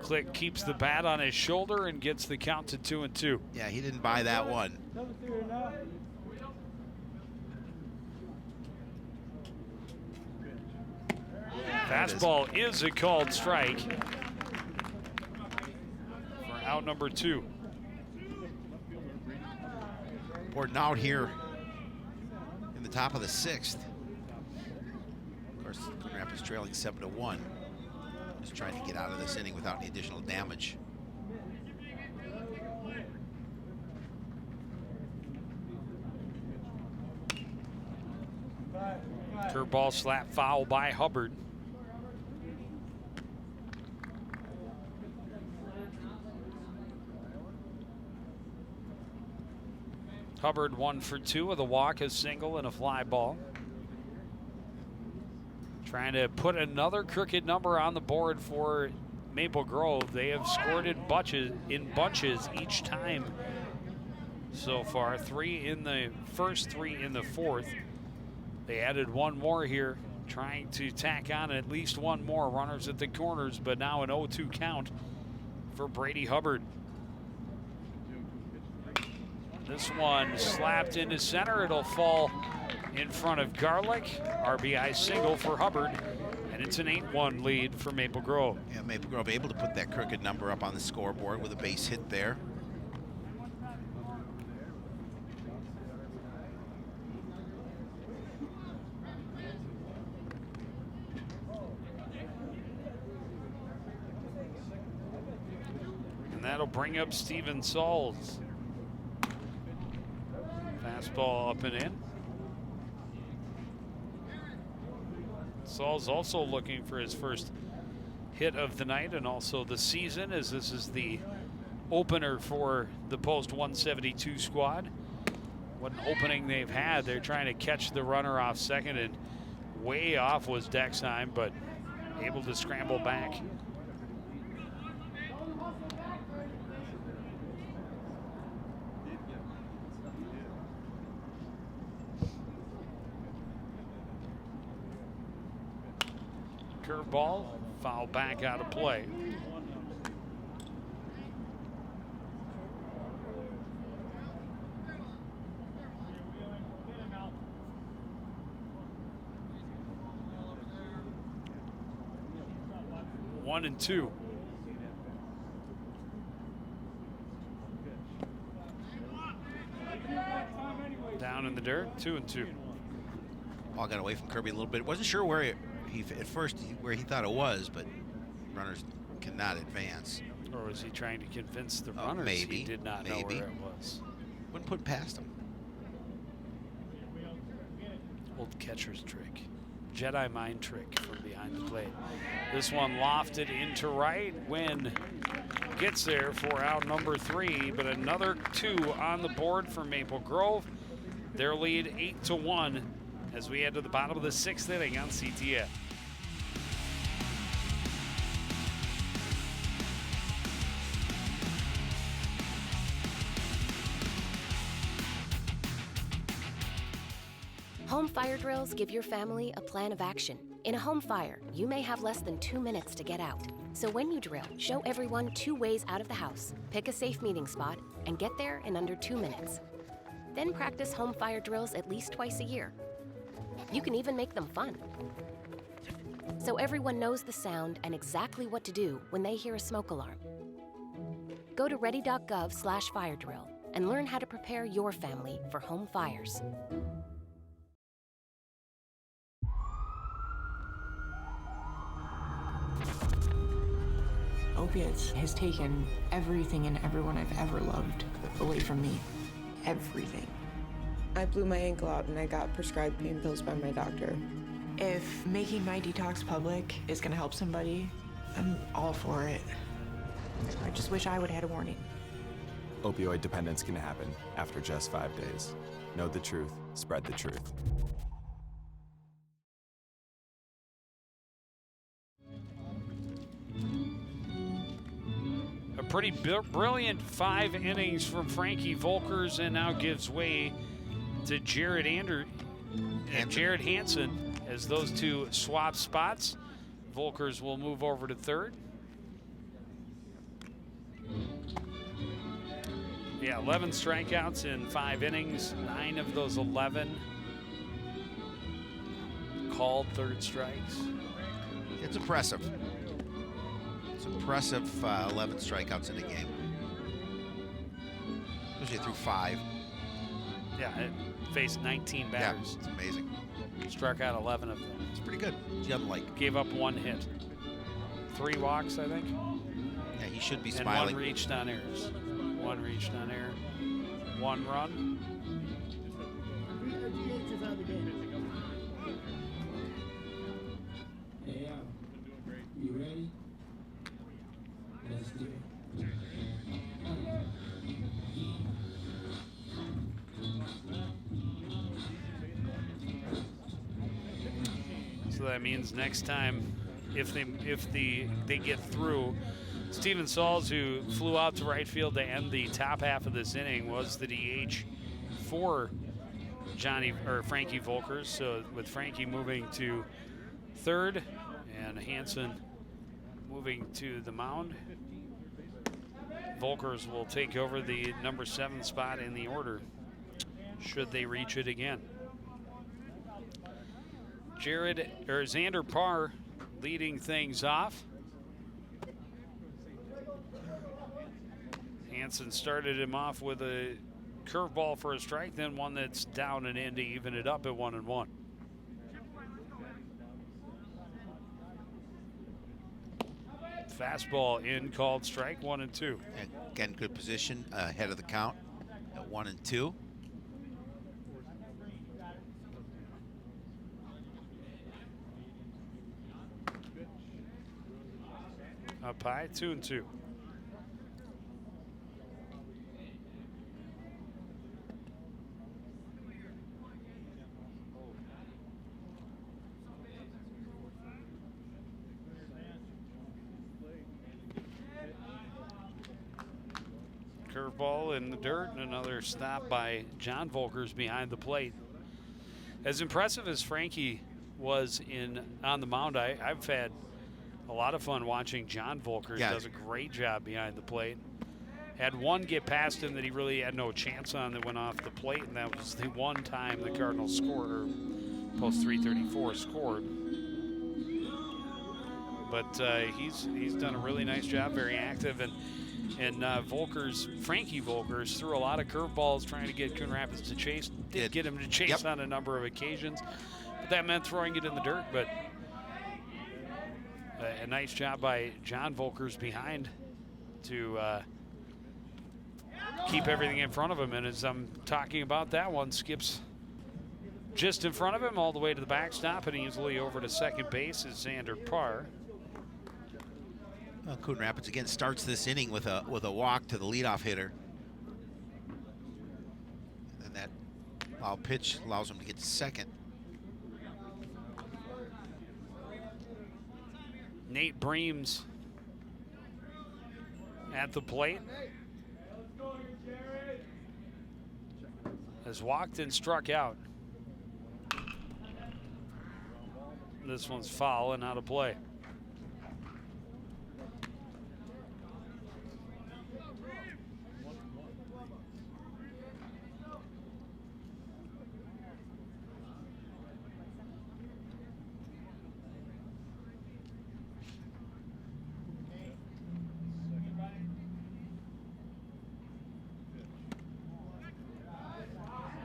Click keeps the bat on his shoulder and gets the count to 2-2. Yeah, he didn't buy that one. Fastball is a called strike for out number 2. Important out here in the top of the 6th. Of course, Coon Rapids trailing 7-1. Just trying to get out of this inning without any additional damage. Curveball slap foul by Hubbard. Hubbard 1 for 2 with a walk, a single, and a fly ball. Trying to put another crooked number on the board for Maple Grove. They have scored in bunches each time so far. 3 in the first, 3 in the fourth. They added one more here, trying to tack on at least one more. Runners at the corners, but now an 0-2 count for Brady Hubbard. This one slapped into center. It'll fall in front of Garlick. RBI single for Hubbard, and it's an 8-1 lead for Maple Grove. Yeah, Maple Grove able to put that crooked number up on the scoreboard with a base hit there. And that'll bring up Steven Sauls. Fastball up and in. Saul's also looking for his first hit of the night and also the season, as this is the opener for the post 172 squad. What an opening they've had. They're trying to catch the runner off second, and way off was Dexheim, but able to scramble back. Curveball, foul back out of play. One and two. Down in the dirt, 2-2. Ball got away from Kirby a little bit. Wasn't sure where he at first where he thought it was, but runners cannot advance. Or was he trying to convince the runners maybe, he did not know where it was? Wouldn't put past him. Old catcher's trick. Jedi mind trick from behind the plate. This one lofted into right. Wynn gets there for out number 3, but another 2 on the board for Maple Grove. Their lead 8-1 as we head to the bottom of the 6th inning on CTN. Home fire drills give your family a plan of action. In a home fire, you may have less than 2 minutes to get out. So when you drill, show everyone 2 ways out of the house, pick a safe meeting spot, and get there in under 2 minutes. Then practice home fire drills at least twice a year. You can even make them fun. So everyone knows the sound and exactly what to do when they hear a smoke alarm. Go to ready.gov/fire drill and learn how to prepare your family for home fires. Opiates has taken everything and everyone I've ever loved away from me. Everything. I blew my ankle out and I got prescribed pain pills by my doctor. If making my detox public is gonna help somebody, I'm all for it. I just wish I would have had a warning. Opioid dependence can happen after just 5 days. Know the truth, spread the truth. A pretty brilliant 5 innings from Frankie Volkers, and now gives way to Jared Hansen as those two swap spots. Volkers will move over to third. Yeah, 11 strikeouts in 5 innings. 9 of those 11 called third strikes. It's impressive. It's impressive 11 strikeouts in a game. Especially through 5. Yeah, it faced 19 batters. Yeah, it's amazing. Struck out 11 of them. It's pretty good. Like gave up 1 hit. 3 walks, I think. Yeah, he should be and smiling. 1 reached on errors. 1 reached on error. 1 run. Hey, you ready? Let's do it. So that means next time if they get through. Steven Sauls, who flew out to right field to end the top half of this inning, was the DH for Frankie Volkers. So with Frankie moving to third and Hansen moving to the mound, Volkers will take over the number 7 spot in the order, should they reach it again. Xander Parr leading things off. Hansen started him off with a curveball for a strike, then one that's down and in to even it up at 1-1. Fastball in, called strike, 1-2. Again, good position ahead of the count at 1-2. Up high, 2-2. Curveball in the dirt, and another stop by John Volkers behind the plate. As impressive as Frankie was on the mound, I've had a lot of fun watching John Volkers. Yeah. Does a great job behind the plate. Had one get past him that he really had no chance on that went off the plate, and that was the one time the Cardinals scored, or post 334 scored. But he's done a really nice job, very active, and Frankie Volkers threw a lot of curveballs trying to get Coon Rapids to chase. Did get him to chase on a number of occasions, but that meant throwing it in the dirt. But a nice job by John Volkers behind to keep everything in front of him. And as I'm talking about that one, skips just in front of him all the way to the backstop and easily over to second base is Xander Parr. Coon Rapids again starts this inning with a walk to the leadoff hitter. And that foul pitch allows him to get to second. Nate Breams at the plate. Has walked and struck out. This one's foul and out of play.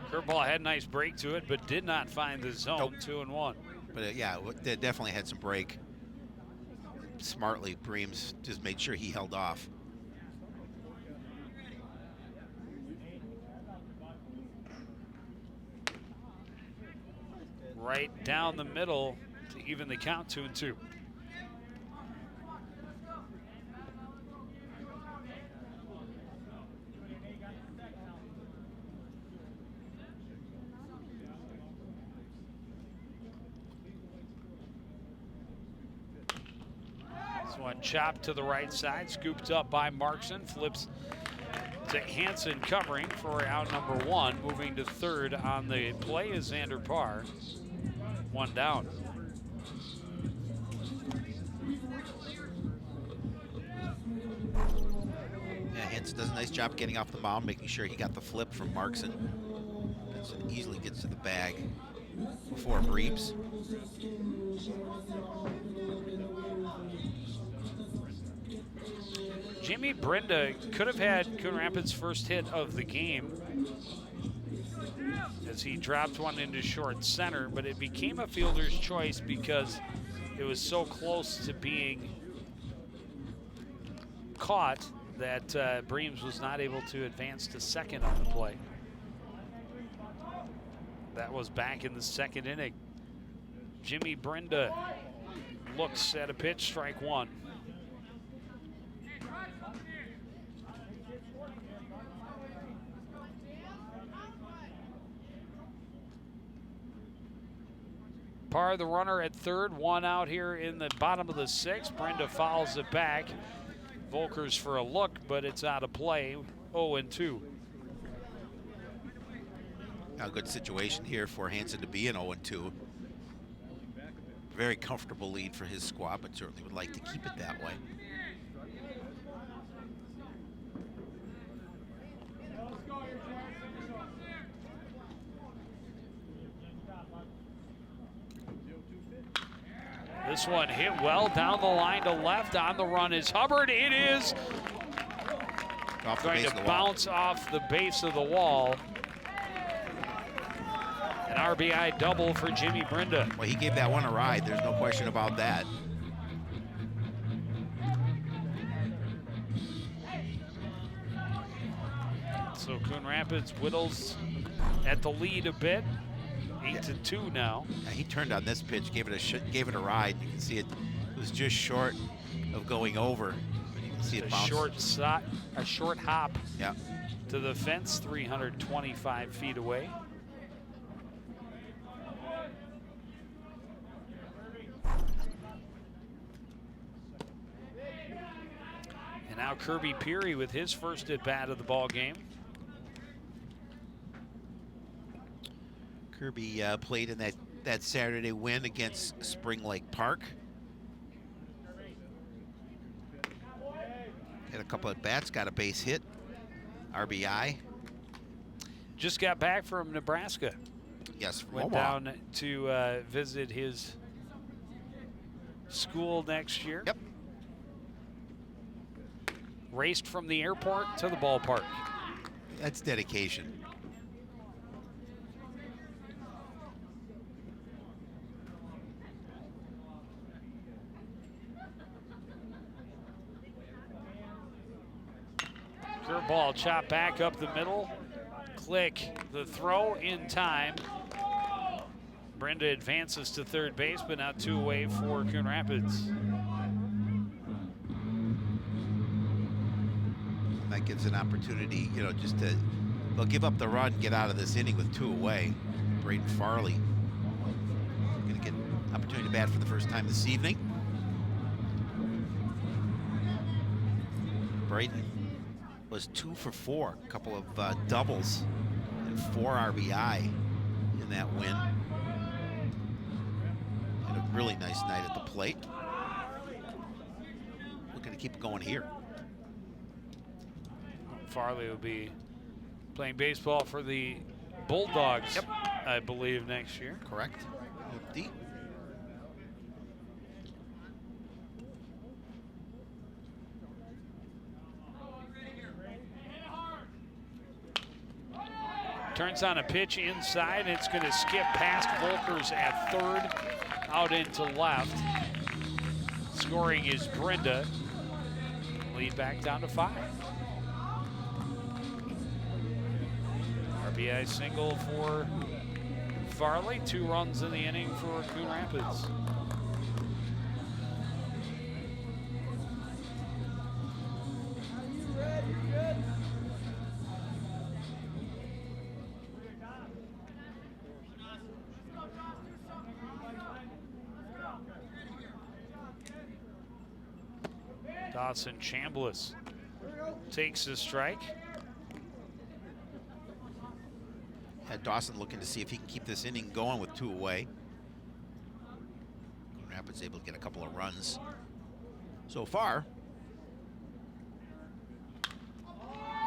Curveball had a nice break to it, but did not find the zone. Nope. 2-1. But yeah, they definitely had some break. Smartly, Breams just made sure he held off. Right down the middle to even the count, 2-2. One chopped to the right side, scooped up by Markson, flips to Hansen covering for out number 1. Moving to third on the play is Xander Parr. 1 down. Yeah, Hansen does a nice job getting off the mound, making sure he got the flip from Markson. Easily gets to the bag before Breams. Jimmy Brenda could have had Coon Rapids' first hit of the game as he dropped one into short center, but it became a fielder's choice because it was so close to being caught that Breams was not able to advance to second on the play. That was back in the second inning. Jimmy Brenda looks at a pitch, strike 1. par. The runner at third, one out here in the bottom of the sixth. Brenda fouls it back. Volkers for a look, but it's out of play. 0-2. A good situation here for Hansen to be in 0-2. Very comfortable lead for his squad, but certainly would like to keep it that way. This one hit well down the line to left. On the run is Hubbard. It is going to bounce off the base of the wall. An RBI double for Jimmy Brenda. Well, he gave that one a ride. There's no question about that. So Coon Rapids whittles at the lead a bit. 8-2 now. Yeah, he turned on this pitch, gave it a ride. You can see it was just short of going over. You can see it bounce. A short hop. Yeah. To the fence, 325 feet away. And now Kirby Peary with his first at bat of the ball game. Kirby played in that Saturday win against Spring Lake Park. Had a couple at bats, got a base hit, RBI. Just got back from Nebraska. Yes, from went Omaha. down to visit his school next year. Yep. Raced from the airport to the ballpark. That's dedication. Curveball chopped back up the middle. Click the throw in time. Brenda advances to third base, but now two away for Coon Rapids. That gives an opportunity, you know, just to, they'll give up the run, get out of this inning with two away. Braden Farley going to get an opportunity to bat for the first time this evening. Braden was 2 for 4, a couple of doubles and 4 RBI in that win. Had a really nice night at the plate. Looking to keep it going here. Farley will be playing baseball for the Bulldogs, I believe, next year. Correct. Deep. Turns on a pitch inside, and it's going to skip past Volkers at third, out into left. Scoring is Brenda. Lead back down to 5. RBI single for Farley. 2 runs in the inning for Coon Rapids. Dawson Chambliss takes the strike. Dawson looking to see if he can keep this inning going with 2 away. Coon Rapids able to get a couple of runs so far.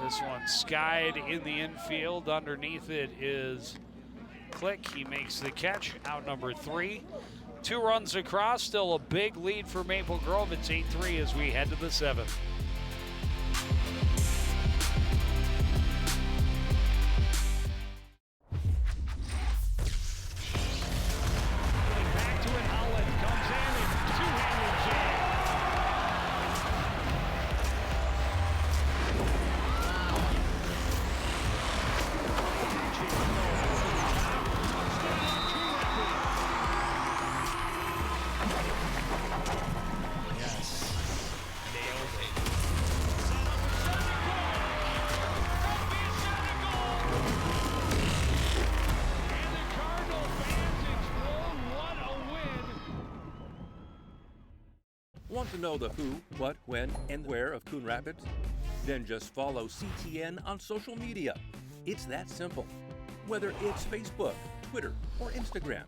This one skied in the infield. Underneath it is Click. He makes the catch. Out number 3. 2 runs across. Still a big lead for Maple Grove. It's 8-3 as we head to the 7th. Want to know the who, what, when, and where of Coon Rapids? Then just follow CTN on social media. It's that simple. Whether it's Facebook, Twitter, or Instagram.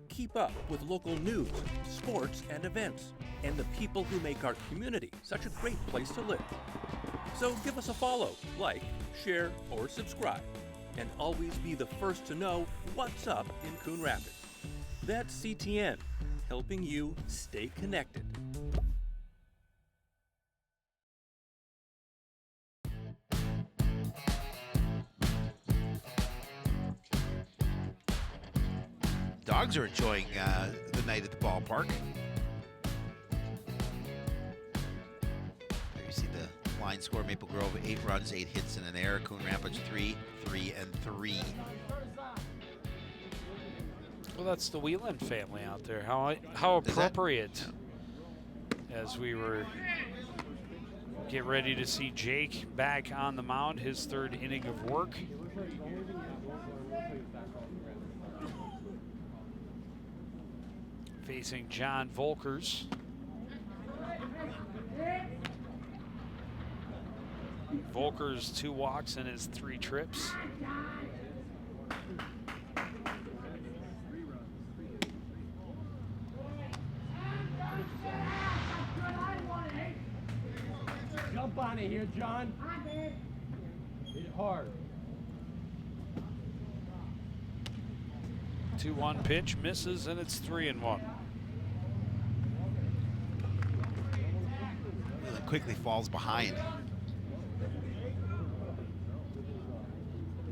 Keep up with local news, sports, and events, and the people who make our community such a great place to live. So give us a follow, like, share, or subscribe, and always be the first to know what's up in Coon Rapids. That's CTN, helping you stay connected. Dogs are enjoying the night at the ballpark. There you see the line score: Maple Grove 8 runs, 8 hits, and an error. Coon Rapids 3, 3, and 3. Well, that's the Whelan family out there. How appropriate as we were get ready to see Jake back on the mound, his third inning of work. Facing John Volkers. Volkers 2 walks in his 3 trips. Jump on it here, John. Hit it hard. 2-1 pitch misses, and it's 3-1. Really quickly falls behind.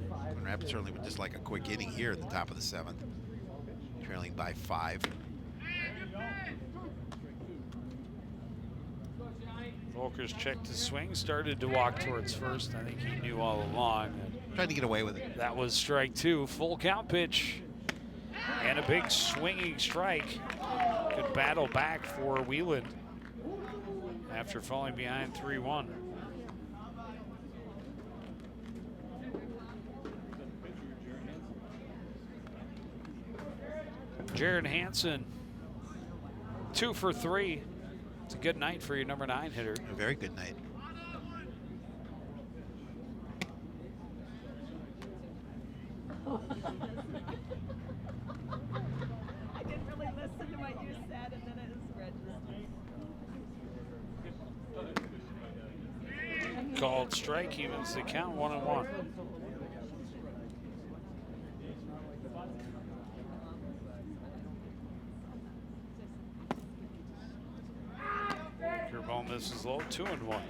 Coon Rapids certainly would just like a quick inning here at the top of the 7th, trailing by 5. Volkers checked his swing, started to walk towards first. I think he knew all along. Trying to get away with it. That was strike 2. Full count pitch. And a big swinging strike. Good battle back for Whelan after falling behind 3-1. Jared Hansen, 2 for 3. It's a good night for your number 9 hitter. A very good night. I didn't really listen to what you said, and then it was registered. Called strike, evens the count, 1-1. Curveball misses low, 2-1.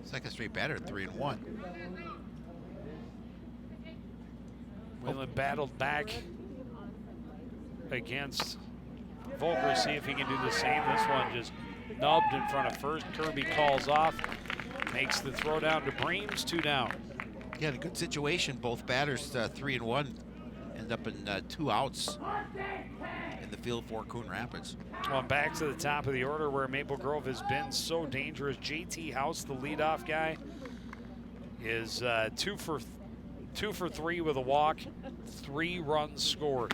Second straight batter, 3-1. Whelan battled back against Volker, see if he can do the same. This one just nubbed in front of first. Kirby calls off, makes the throw down to Breams, 2 down. Yeah, in a good situation. Both batters, 3-1, end up in 2 outs in the field for Coon Rapids. Well, back to the top of the order where Maple Grove has been so dangerous. JT House, the leadoff guy, is 2 for 3 with a walk, 3 runs scored.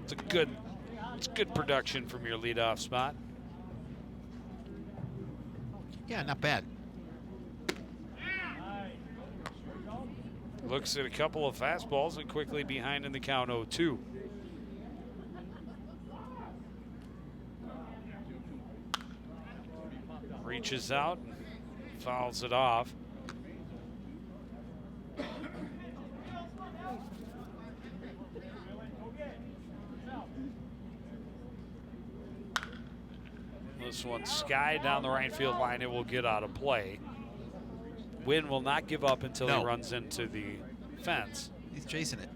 It's good production from your leadoff spot. Yeah, not bad. Looks at a couple of fastballs and quickly behind in the count, 0-2. Reaches out, fouls it off. This one skied down the right field line. It will get out of play. Wynn will not give up until he runs into the fence. He's chasing it.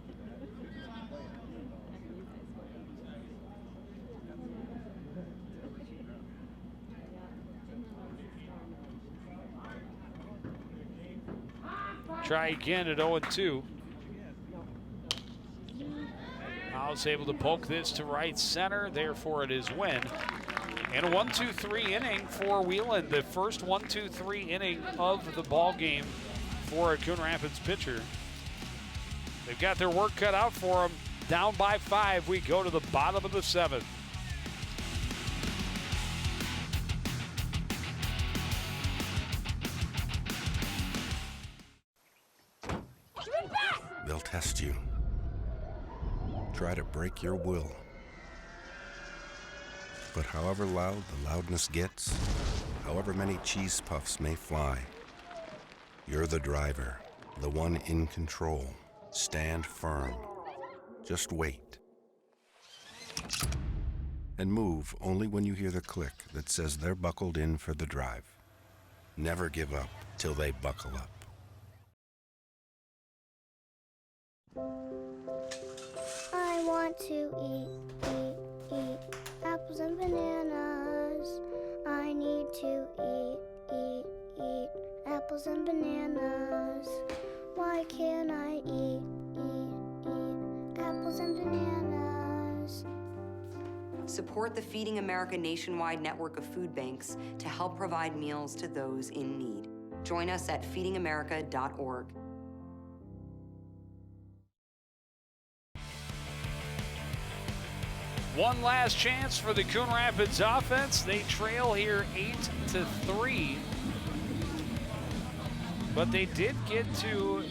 Try again at 0-2. House able to poke this to right center. Therefore, it is Wynn. And a 1-2-3 inning for Whelan. The first 1-2-3 inning of the ball game for a Coon Rapids pitcher. They've got their work cut out for them. Down by 5, we go to the bottom of the 7th. They'll test you. Try to break your will. But however loud the loudness gets, however many cheese puffs may fly, you're the driver, the one in control. Stand firm. Just wait. And move only when you hear the click that says they're buckled in for the drive. Never give up till they buckle up. I want to eat apples and bananas. I need to eat apples and bananas. Why can't I eat apples and bananas? Support the Feeding America nationwide network of food banks to help provide meals to those in need. Join us at feedingamerica.org. One last chance for the Coon Rapids offense. They trail here 8-3. But they did get to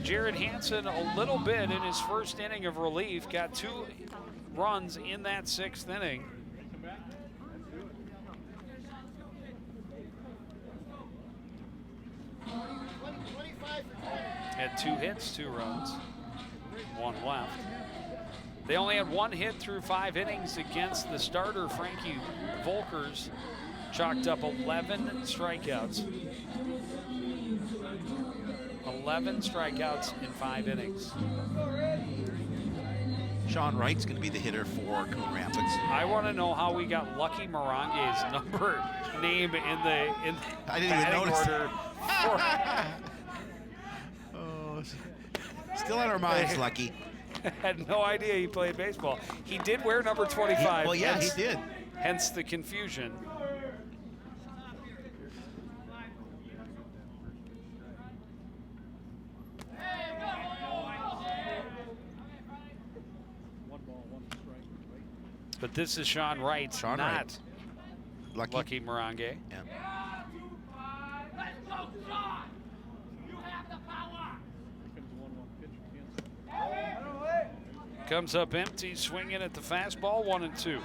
Jared Hansen a little bit in his first inning of relief. Got 2 runs in that 6th inning. Had 2 hits, 2 runs, 1 left. They only had 1 hit through 5 innings against the starter, Frankie Volkers. Chalked up 11 strikeouts. 11 strikeouts in 5 innings. Sean Wright's going to be the hitter for Coon Rapids. I want to know how we got Lucky Morange's name in the I didn't even notice order. Oh, still on our minds, Lucky. Had no idea he played baseball. He did wear number 25. Well, yeah, he did. Hence the confusion. But this is Sean Wright, not Lucky Morange. Yeah. Comes up empty, swinging at the fastball, 1-2.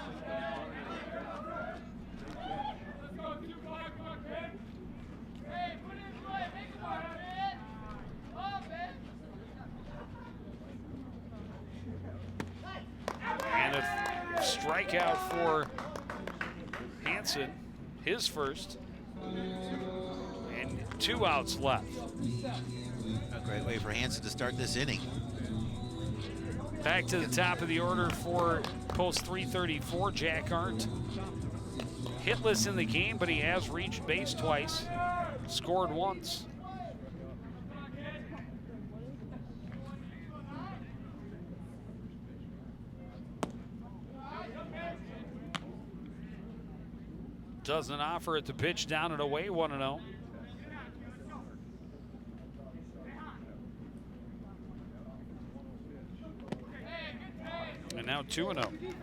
And a strikeout for Hansen, his first, and 2 outs left. A great way for Hansen to start this inning. Back to the top of the order for post 334, Jack Arndt. Hitless in the game, but he has reached base twice, scored once. Doesn't offer it to pitch down and away, 1-0. And now 2-0.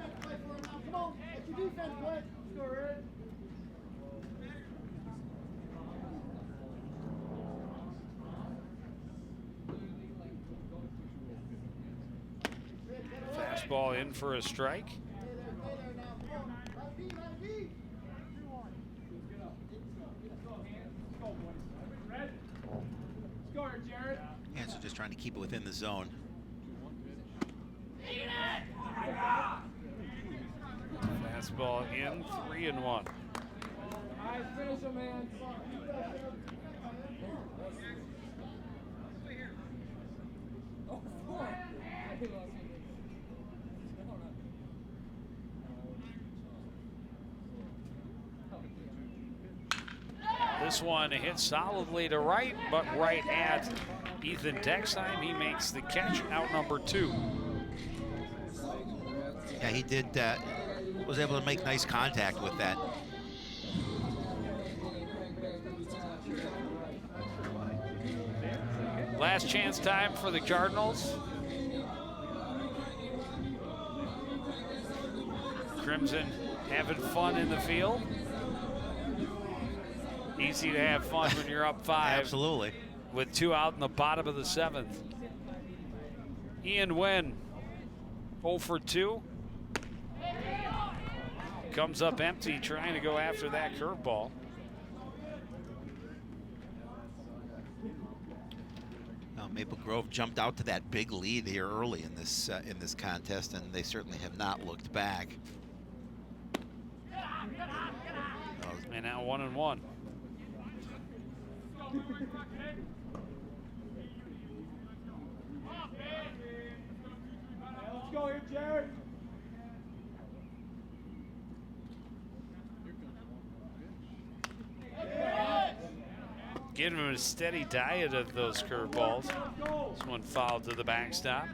Fastball in for a strike. Hansen just trying to keep it within the zone. Fastball in, 3-1. This one hits solidly to right, but right at Ethan Dexheim. He makes the catch, out number 2. Yeah, he did, was able to make nice contact with that. Last chance time for the Cardinals. Crimson having fun in the field. Easy to have fun when you're up 5. Absolutely. With 2 out in the bottom of the 7th. Ian Wynn, 0 for 2. Comes up empty, trying to go after that curveball. Now, Maple Grove jumped out to that big lead here early in this contest, and they certainly have not looked back. And now 1-1. Let's go here, Jared. Giving him a steady diet of those curveballs. This one fouled to the backstop.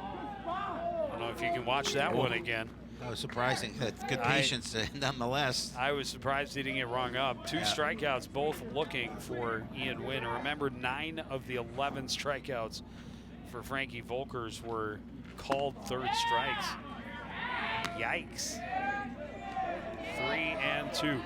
I don't know if you can watch that one again. That was surprising. Good patience, nonetheless. I was surprised he didn't get rung up. 2 strikeouts, both looking for Ian Wynn. And remember, 9 of the 11 strikeouts for Frankie Volkers were called third strikes. Yikes. 3-2.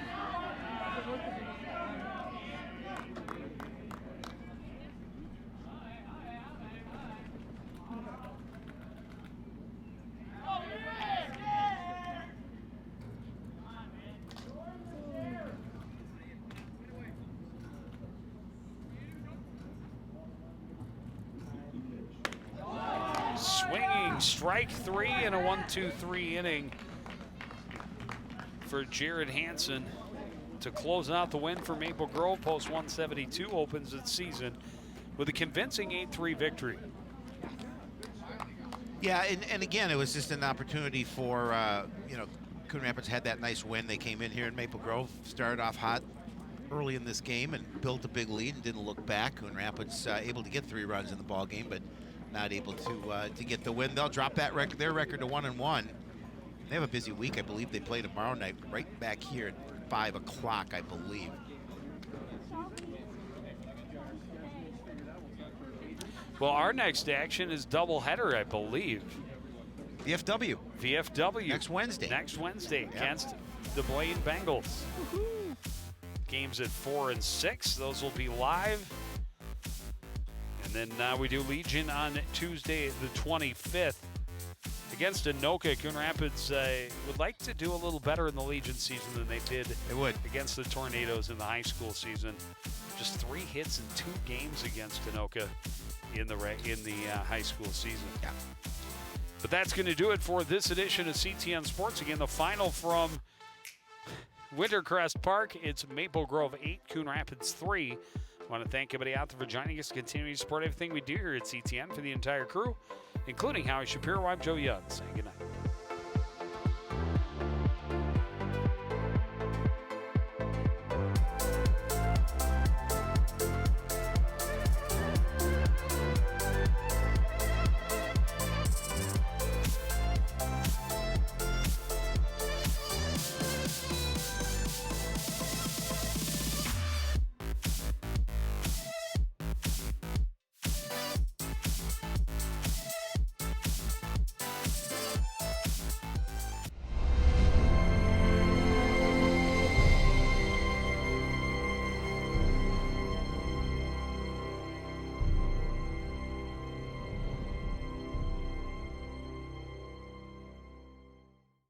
Strike 3 in a 1-2-3 inning for Jared Hansen to close out the win for Maple Grove. Post 172 opens its season with a convincing 8-3 victory. Yeah, and again, it was just an opportunity for, Coon Rapids had that nice win. They came in here in Maple Grove, started off hot early in this game and built a big lead and didn't look back. Coon Rapids able to get 3 runs in the ball game, but not able to get the win. They'll drop that their record to 1-1. They have a busy week. I believe they play tomorrow night right back here at 5 o'clock, I believe. Well, our next action is doubleheader, I believe. VFW. Next Wednesday against the Blaine Bengals. Games at 4 and 6. Those will be live. And then we do Legion on Tuesday, the 25th. Against Anoka. Coon Rapids would like to do a little better in the Legion season than they did against the Tornadoes in the high school season. Just 3 hits in 2 games against Anoka in the high school season. Yeah. But that's going to do it for this edition of CTN Sports. Again, the final from Wintercrest Park. It's Maple Grove 8, Coon Rapids 3. I want to thank everybody out there for joining us, continuing to support everything we do here at CTN. For the entire crew, including Howie Shapiro, I'm Joe Young, saying good night.